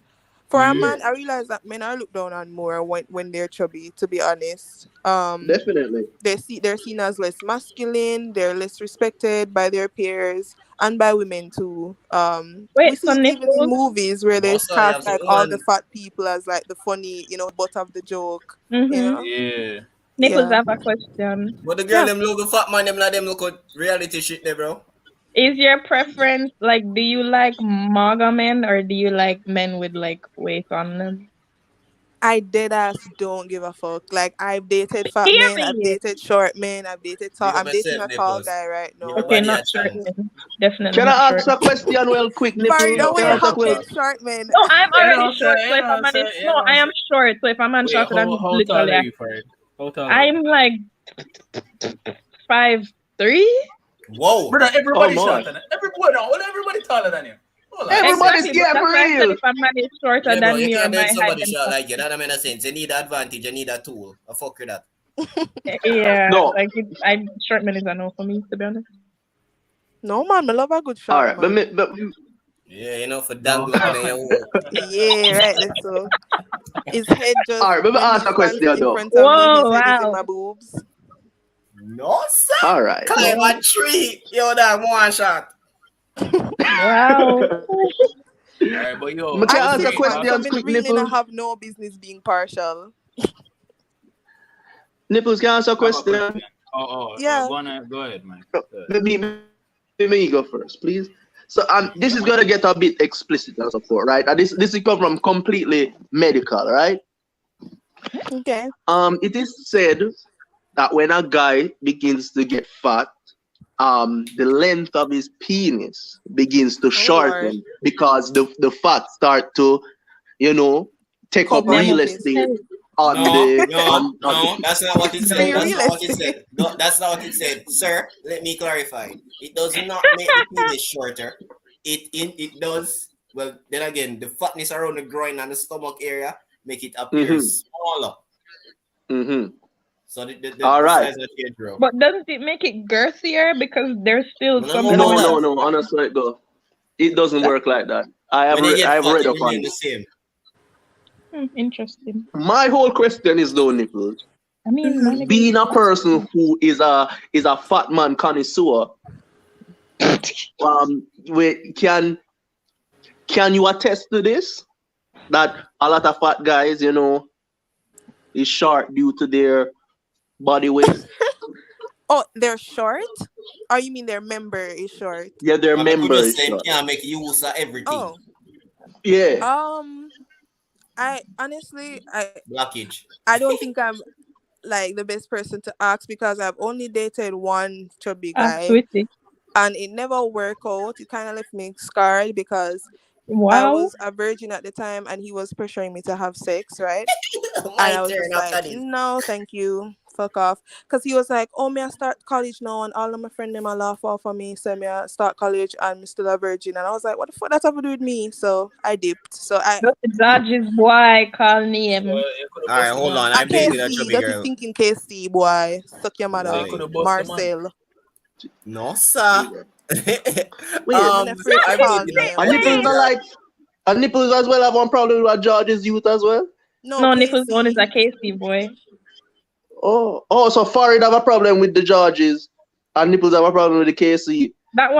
For a Yeah, man, I realize that men are looked down on more when they're chubby, to be honest. definitely. They're seen as less masculine, they're less respected by their peers and by women too. We wait, see so it even in nipples. movies where they Also, you cast have some like all the woman. fat people as like the funny, butt of the joke, you Mm-hmm. know? Yeah. Nipples Yeah. have a question. But the girl, Yeah. them look fat man, them like them look at reality shit there, bro. Is your preference like, do you like MAGA men or do you like men with like weight on them? I dead ass don't give a fuck. Like I've dated fat Hear men, I've me. dated short men, I've dated tall. Big up I'm dating yourself, a tall Nipples. guy right Give your now. Okay, body not a short chance. men. Definitely Can not I short ask a men. question real quick, By Nipple? the Yo, Can way, I ask a how yo. question? can short men? No, I'm You already know, short. sir, So if a man is you no, know, I am sir. short. So if a man Wait, shorter than me, he's how tall literally. are you, Fred? How tall are you? I'm like 5'3". Whoa. Brother, Oh everybody my. shorter than everybody. No, everybody taller than you. Hold on. Everybody Exactly, but scared that's for why I said real. if a man is shorter Yeah, bro, than you me or can't my date height, somebody then shot like you. That don't make no sense. You need an advantage, you need a tool. I fuck with that. yeah, No. like I short men is a no for me, to be honest. No man, I love a good All short right, but, man. Yeah, you know, for No. dangle up in your wall. Yeah, right. That's so. His head just all right, let me when ask he a stands question in though. front of me, his Whoa, head is in wow, my boobs. No, sir. All right. Climb wow, a tree. Yo, that one shot. wow. All right, but yo, Me can I'm listen answer me. 6'1", so questions me quick, really not Nipples. have no business being partial. Nipples can answer a I have a question. question. Yeah. Go ahead, man. Go ahead. Let me go first, please. So this Yeah, is man. gonna get a bit explicit and so forth, right? And this is come from completely medical, right? Okay. It is said that when a guy begins to get fat, the length of his penis begins to Oh Lord. shorten because the fat start to, you know, take up Cover Name real of space. estate on No, the no, on no. That's not what it It's said. free That's real not what it estate. said. No, that's not what it said. Sir, let me clarify. It does not make the penis shorter. It does. Well, then again, the fatness around the groin and the stomach area make it appear mm-hmm, smaller. mm-hmm. So All the right. size of the change, bro. But doesn't it make it girthier because there's still No, no, some no, no, No, element no. of no, no. Honestly, it go. It doesn't that? work like that. I have When you I get have fat, read it up on remains the it. same. Interesting. My whole question is though, Nichols, I mean, my Mhm. nigga being a is person who is a fat man connoisseur, can you attest to this? That a lot of fat guys, is short due to their body weight. Oh, they're short? Or you mean their member is short? Yeah, their I could member just is say, short. can't make use of everything. Oh. Yeah. I honestly Blockage. I don't think I'm like the best person to ask because I've only dated one chubby guy sweetie. and it never worked out. It kind of left me scarred because I Wow. was a virgin at the time and he was pressuring me to have sex, right? And My I was turn just after like, this. no, thank you. Fuck off. Because he was like, oh, me I start college now and all of my friends them a laugh off of me. So me I start college and I'm still a virgin. And I was like, what the fuck that have to do with me? So I dipped. So Go to Dodge's boy, call So name. you could have All right, bust the hold man. on. a I've dated a KC, chubby got to girl. thinking KC, boy. Suck your So you mother. could Wait. have bust the man. Marcel. No, sir. Wait. I'm So afraid to I've call dated a, And a names. nipples chubby are girl. like, and nipples as well have one problem with George's youth as well. No, No, Nichols one is KC. a Casey boy. Oh, so Farid have a problem with the Georges, and nipples have a problem with the KC. That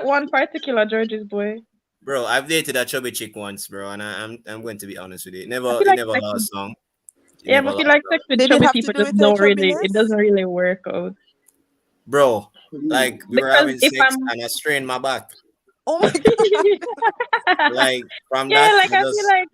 one particular George's boy. Bro, I've dated a chubby chick once, bro, and I'm going to be honest with you. I It feel like never sex with, lasts long. It yeah, never I feel lasts like long. sex with Did it chubby have to people do just with her don't really. It chubbiness? doesn't really work out. Bro, Mm. like we were Because having if sex I'm and I strained my back. Oh my god. Like from yeah, that, like I feel like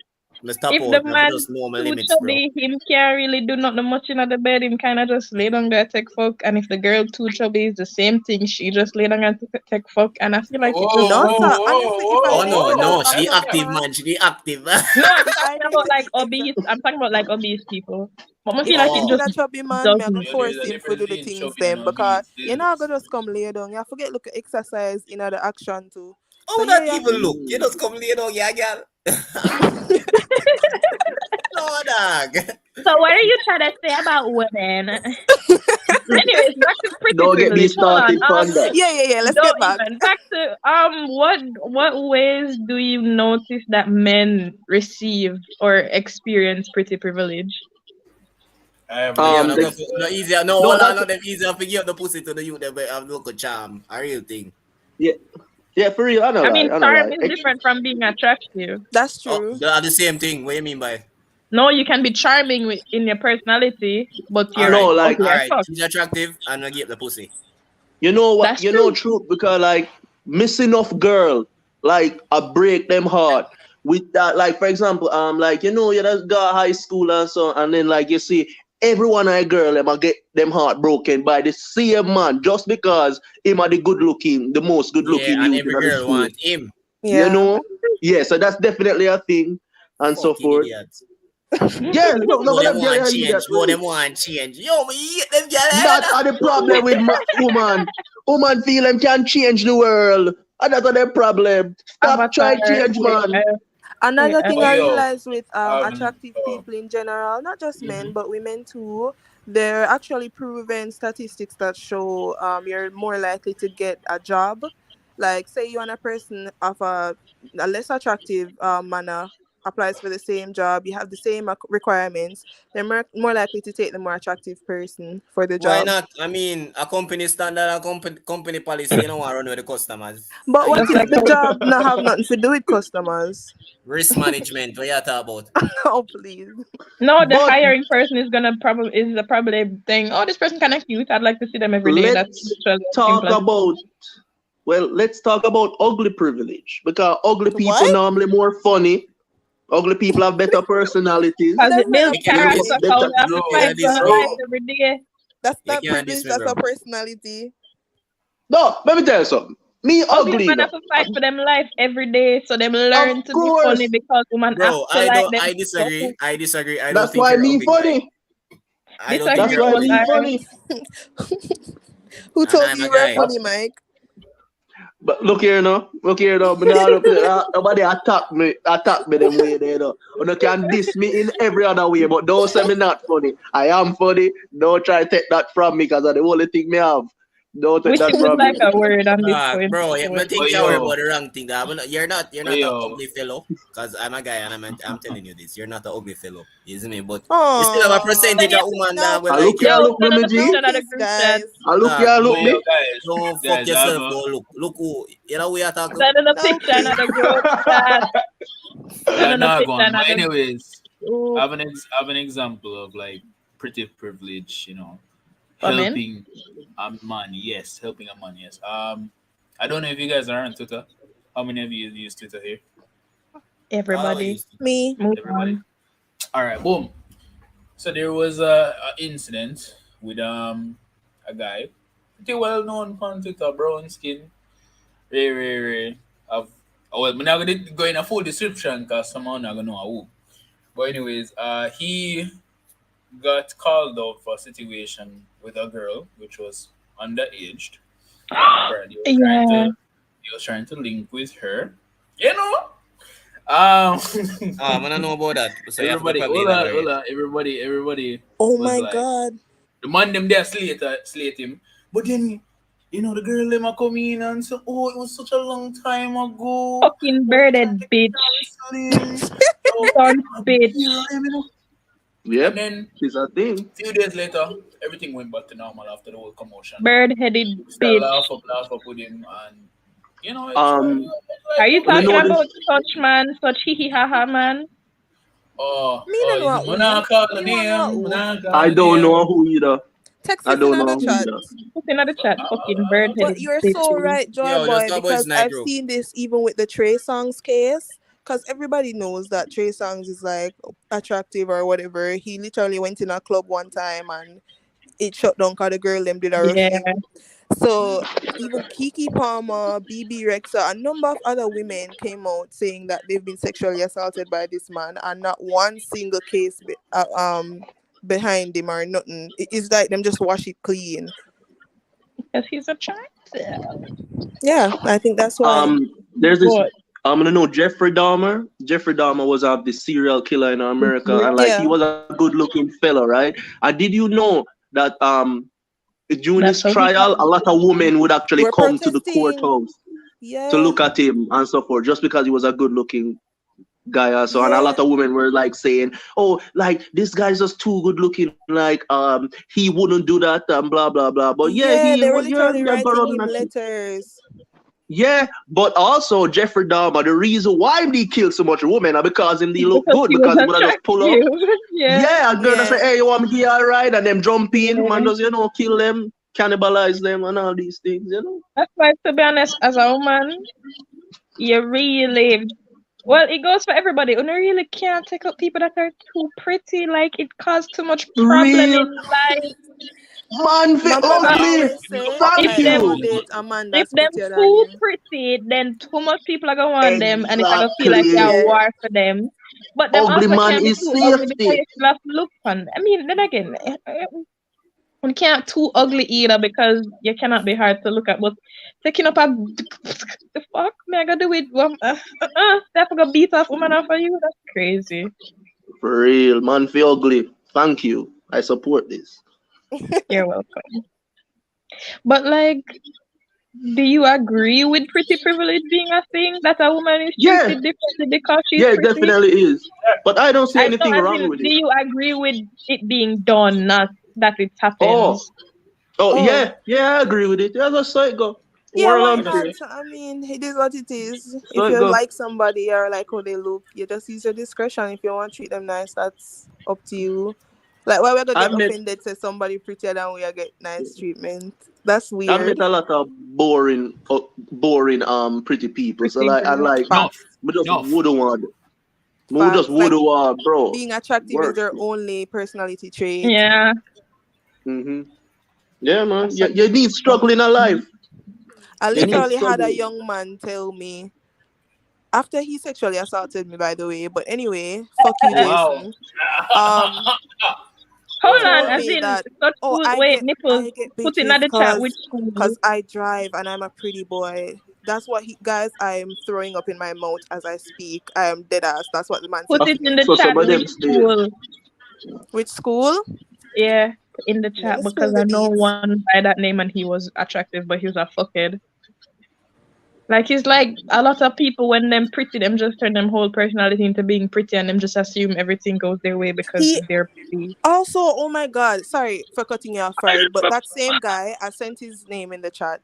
I stop if the out. I man just know my too limits, bro. chubby, him can't really do nothing much in the bed. Him kind of just lay down there take fuck. And if the girl too chubby, is the same thing. She just lay down and take fuck. And I feel like it just No, sir. Whoa, Honestly, if I Oh no, dated a, no, whoa. a she That's a fat cap. active man, man, she active. no. I'm if I talking about dated like obese. I'm talking about like obese people. But I if feel I like it Oh, dated just a chubby man, me I go doesn't. Yeah, there's force a him to difference do the between things chubby and them because obese. you're not gonna just come lay down. You forget look at exercise in the action too. So how yeah, that you have even to. look? You just come lay down, yeah, girl. No, dog. So what are you trying to say about women? Anyways, back to pretty Don't get me privilege. Hold on. started on that. Yeah. Let's Don't get back. even back to what ways do you notice that men receive or experience pretty privilege? I have Oh, yeah, Um, no, the, no easier. No, no, hold on, that's not them easier to give the pussy to the youth. They have local charm. A real thing. yeah, yeah, for real. I know, I right? mean, I know, charm right? is different from being attractive. That's Oh, true. they are the same thing. What do you mean by? No, you can be charming in your personality, but All you're No, right, like ugly all as right. fuck. She's attractive and I give the pussy. you know what? That's You know, true. true because like missing off girl, like I break them heart with that. Like for example, like you just got high school and so, and then like you see every one of a girl them I get them heart broken by the same man just because him are the the most good Yeah, looking and youth in every the girl school. want him. You Yeah. know, yeah. So that's definitely a thing and so Fucking forth. idiots. Yeah, no, Both but them that's want yeah, change. that Both right. them want change. Yo, me hate them That girl. are the problem with woman. Woman feel them can change the world. And that's the problem. Stop Avatar. trying to change, man. Another Yeah. thing Oh I yo, realized with um, attractive people in general, not just men mhm. but women too, there are actually proven statistics that show you're more likely to get a job. Like say you and a person of a less attractive manner applies for the same job, you have the same requirements, they're more likely to take the more attractive person for the Why job. not? I mean, a company standard and company policy, you know, want to run with the customers. But I what get Just if like it. the how job not have nothing to do with customers? Risk management, what you talk about? Oh please. no, the But hiring person is gonna probably think, oh, this person kind of cute. I'd like to see them every day. That's let's literally as talk simple as about let's talk about ugly privilege because ugly people What? normally more funny. Ugly people have better personalities. because That's it not builds a You can't They character. dis have So privilege. better. we have Bro, to you fight can't for dis our me. life bro, every day. That's You not can't dis privilege, me, that's a bro. personality. No, let me tell you something. Me Ugly ugly, man have to fight for them life every day, so them of learn to be funny course. because woman have Bro, to like them. I disagree. I disagree. I don't That's think why you're me ugly guy. funny. I don't think That's Disagree, you're why but ugly me guy. I funny. Who And told I'm you a you were guy. funny, Mike? But look here now. Look here now. Me nah look here. Nobody attack me them way there though. You can diss me in every other way, but don't say me not funny. I am funny. Don't try to take that from me because that's the only thing me have. Don't take wishing that was from like me. a word on this point. Bro, So I oh think you're worried yo, about the wrong thing. That you're oh not an yo, ugly fellow. Cause I'm a guy and I'm telling you this. You're not an ugly fellow. You see me? But you still have a Oh, percentage of woman now that will I like look you. here, yo, look me, send me us a G. no picture of the kiss, group chat. guys. I look Dog, here, oh look yo, me. don't fuck guys, I have yourself. a, Go look who. You know we are talking. Send us a No picture kiss. of the group chat. well, Send I us a know picture gone. of But the anyways, group. I have an example of like pretty privilege, Come in. helping a man. Yes, helping a man. Yes. I don't know if you guys are on Twitter. How many of you use Twitter here? All we Everybody, used to. Me. move Everybody. on. All right, boom. So there was a incident with a guy, pretty well known on Twitter, brown skin, very. Of well, I'm not gonna go in a full description because someone not gonna know who. But anyways, he got called out for a situation with a girl which was underaged. Apparently, Yeah. he was trying to link with her. You know, um, I wanna know about that. So you have to everybody, probably elaborate. hold on, everybody Oh was my like. god. The man them there slate him. But then, the girl them a come in and say, oh, it was such a long time ago. Fucking But it's birded like bitch. canceling. So, Son I bitch. feel him. And Yep, then, it's a thing. a few days later, everything went back to normal after the whole commotion. Bird headed We still bitch. laugh up with him. And, it's Um, Are you you talking know about this. such man, such hee hee ha ha man? Me no is know it who. Monaka the Me want know name? who. I Monaka the don't name. know who either. Text I us in don't know the who chat. either. Put in the chat, fucking bird But headed you're so bitches. right, Joy Yo, just Boy, talk about because this night, I've bro. seen this even with the Trey Songs case. Because everybody knows that Trey Songs is like attractive or whatever. He literally went in a club one time and it shut down because the girl them did a rush Yeah. him. So even Kiki Palmer, BB Rexa, a number of other women came out saying that they've been sexually assaulted by this man, and not one single case behind him or nothing. It's like them just wash it clean. Because he's attractive. Yeah, I think that's why. There's this. But I'm gonna know Jeffrey Dahmer. Jeffrey Dahmer was the serial killer in America, and like he Yeah, was a good looking fella, right? And did you know that during that's his how he trial, a lot of women would actually we're come to the protesting. courthouse to Yeah, look at him and so forth, just because he was a good looking guy also. And a yeah, lot of women were like saying, oh, like this guy's just too good looking, like he wouldn't do that and blah blah blah. But yeah, yeah. They were literally you're writing going him on. letters. Yeah, but also Jeffrey Dahmer, the reason why he killed so much women are because him they look because good, he was because he would have just pull up. attractive. Yeah. Yeah, a girl that say, Yeah, hey, you want me to get all right? And them jump in, man Yeah. does, kill them. cannibalize them and all these things, you know. That's why, to be honest, as a woman, you really well, it goes for everybody. You really can't take up people that are too pretty. Like it causes too much problem Real in life. man, My fi mother Uh, ugly. always say, if Thank like, go them you. date a man if that's them prettier than too you. pretty, then too much people are gonna want them, and it's gonna feel like you're a Exactly. Yeah. war for them. But them Ugly also man can't be is too ugly because safety. you still have to look fun. I mean, then again, one can't too ugly either because you cannot be hard to look at. But taking up a the fuck, me I gotta do it. Step gonna beat off woman off of you. That's crazy. For real, man, fi ugly. Thank you. I support this. You're welcome. But like, do you agree with pretty privilege being a thing that a woman is Yeah, treated differently because she's yeah, it pretty? definitely is. But I don't see I know, anything as wrong in, with do it. you agree with it being done, not that it Oh, happens? oh, Oh. yeah, I agree with it. Yeah, just so it go. Yeah, World why and not? pray. I mean, it is what it is. So If it you go. like somebody or like how they look, you just use your discretion. If you want to treat them nice, that's up to you. Like, why we gonna I get met offended to somebody prettier than we are get nice treatment? That's I met weird. a lot of boring pretty people. So Pretty like I girl. like Enough. Facts. me just Enough. would want me just Facts. would Like, want bro. being attractive is Work. their only personality trait. Yeah, Mm-hmm. Yeah, man. that's a You need struggle in a life. I You need literally had a struggle. young man tell me after he sexually assaulted me, by the way. But anyway, fuck you, Wow. Jason. Um, he Hold Oh on, told my. as me in that, such oh, school. Wait, nipples. I get Put in bitches the chat which cause school. I drive and I'm a pretty boy. That's what he guys. I'm throwing up in my mouth as I speak. I am dead ass. That's what the man Put said So, to it in me. the so chat some of which them stay. school. Which school? Yeah, in the Let chat me because spill I the know beats. one by that name and he was attractive, but he was a fuckhead. Like he's like a lot of people when them pretty, them just turn them whole personality into being pretty and them just assume everything goes their way because He they're pretty. also, oh my god, sorry for cutting you off, Farid, but that same guy, I sent his name in the chat.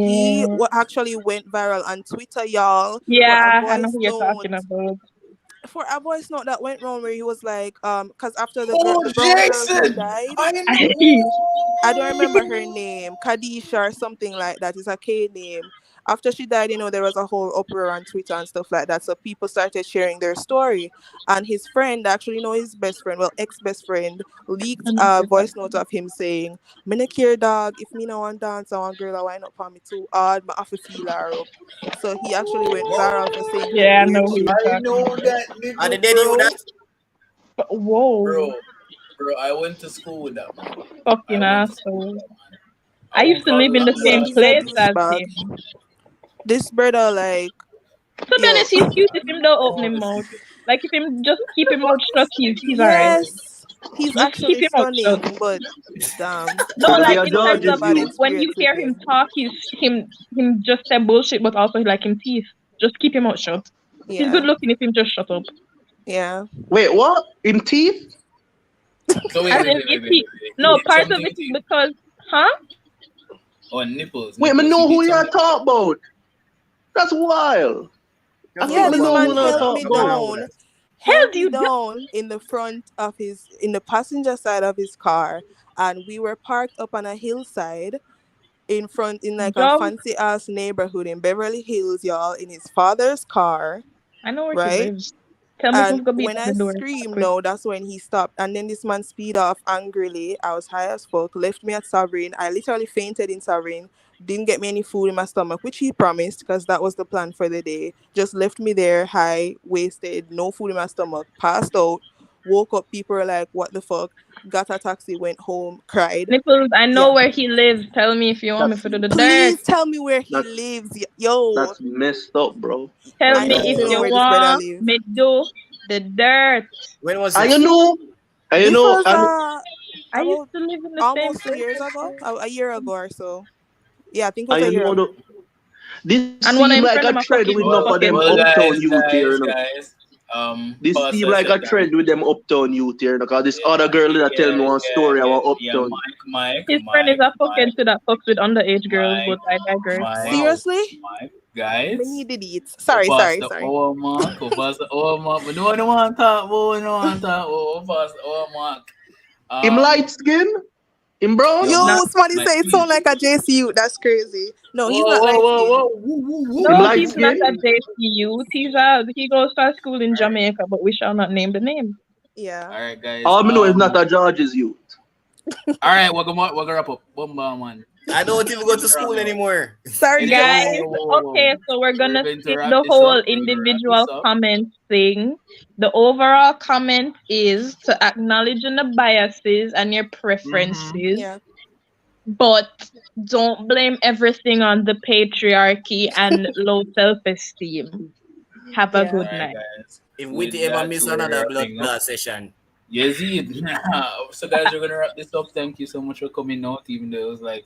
He Yeah. actually went viral on Twitter, y'all, Yeah, I know who you're talking about. for a voice note that went wrong where he was like, because after the Oh, brown girl who Jackson! died, I know. I don't remember her name, Kadisha or something like that. It's a K name. After she died, there was a whole uproar on Twitter and stuff like that. So people started sharing their story. And his friend, actually, his best friend, well, ex-best friend, leaked I know who a you're voice talking note of him saying, "Me no care, dog. If me no want dance, I want girl, I wind up on me too hard. I have to feel her up." So he actually went viral for saying Yeah, some I know weird who you're shit. I talking know about. that And nigga, the daddy you bro. that But whoa, Bro, I went to school with that man. I fucking went to school with asshole. that man. I I used won't to call live him in the that yeah, same because he's a place as douchebag. him. This brother, like, To be yo, honest, he's cute if him don't open him mouth. Like if him just keep him mouth shut, he's alright. yes, he's Just keep actually him mouth shut. stunning, but damn, No, Maybe like a in I terms had a of George's bad you. when you experience with hear him him. talk, he's him just say bullshit, but also like him teeth. Just keep him out shut. He's good Yeah, looking if him just shut up. yeah. Wait, what? In teeth? so As in if he no part of something it is because huh? on nipples. Wait, me Nipples. He know who did you something. talk about. That's wild. I Come think Yeah, on, me this know man. who man you held talk me Nothing about. wrong with down, that. Hell held do me you just down in the passenger side of his car, and we were parked up on a hillside in like a jump? fancy ass neighborhood in Beverly Hills, y'all, in his father's car, I know where he right? lives. Tell me And who's gonna beat when on I the door screamed quick. no, that's when he stopped. And then this man speed off angrily. I was high as fuck, left me at Sovereign. I literally fainted in Sovereign. Didn't get me any food in my stomach, which he promised because that was the plan for the day. Just left me there, high, wasted, no food in my stomach, passed out, woke up. People were like, what the fuck? Got a taxi, went home, cried. Nipples, I know Yeah. where he lives. Tell me if you want me That's to do the dirt. Please tell me where he that's lives. Yo, that's messed up, bro. Tell I That's me need if messed to up. know you where this brother want live. me do the dirt. When was And you this? know, and you This know, was and I used about to live in the same almost two place years as ago, him. a year ago or so. Yeah, I think it was and a you year know ago. this And seem one of like him a friend of my trend with fucking enough of them fucking uptown youth here, you know. Guys. This seem Pastor like a Satan. trend with them uptown youth here, you know, cause this Yeah, other girl that tell me one yeah, story yeah, about yeah. uptown. his friend is a fucking to that fucks with underage girls, but I digress. Wow. Seriously? Mike, Me guys. need the deets. Who Sorry, pass sorry, the sorry. over mark? Who pass the over mark? But no one talk about, no one talk about. Who pass the over mark? Him Um, light skin? In brown? Yo, Yo, Not somebody Mike, say it sound please. like a JCU. That's crazy. No, he's Whoa, not whoa, light whoa, skinned. whoa. Woo, woo, woo, Him no, light he's woo. not a skin? JC youth. He goes to school in All right, Jamaica, but we shall not name the name. Yeah. all right, guys. All me know is not a George's youth. All right, we're gonna wrap up. Bomba man. I don't even go to Wrap school it up. anymore. Sorry, Anyway, Guys, guys. okay, so we're We're gonna going to skip wrap the this whole up. We're gonna wrap this individual up. comment thing. The overall comment is to acknowledge the biases and your Mm-hmm. preferences, Yeah. but don't blame everything on the patriarchy and low self-esteem. Have a Yeah. good All right, night. guys. If With Witty ever that, miss we're another blood wrapping up. clot session. Yes, so, guys, we're gonna wrap this up. Thank you so much for coming out, even though it was like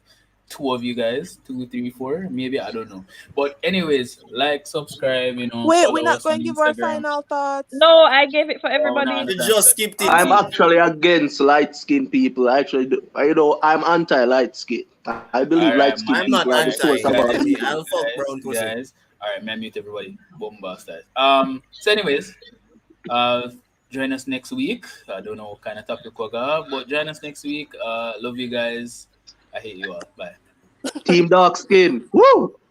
two of you guys, two, three, four, maybe I don't know. But anyways, like, subscribe, Wait, we're follow not us on going to give our Instagram. final thoughts. No, I gave it for Oh no, everybody. You that's just that. skipped it. I'm Oh. actually against light skinned people. Actually, I'm anti light skin. I believe All light right, skinned I'm people not are the source anti, of all guys. evil. I'll fuck brown pussy. guys. All right, man, mute everybody. Boom, bastard. So anyways, uh, join us next week. I don't know what kind of topic we're gonna have, but join us next week. Love you guys. I hate you all. Bye. Team dark skin. Woo!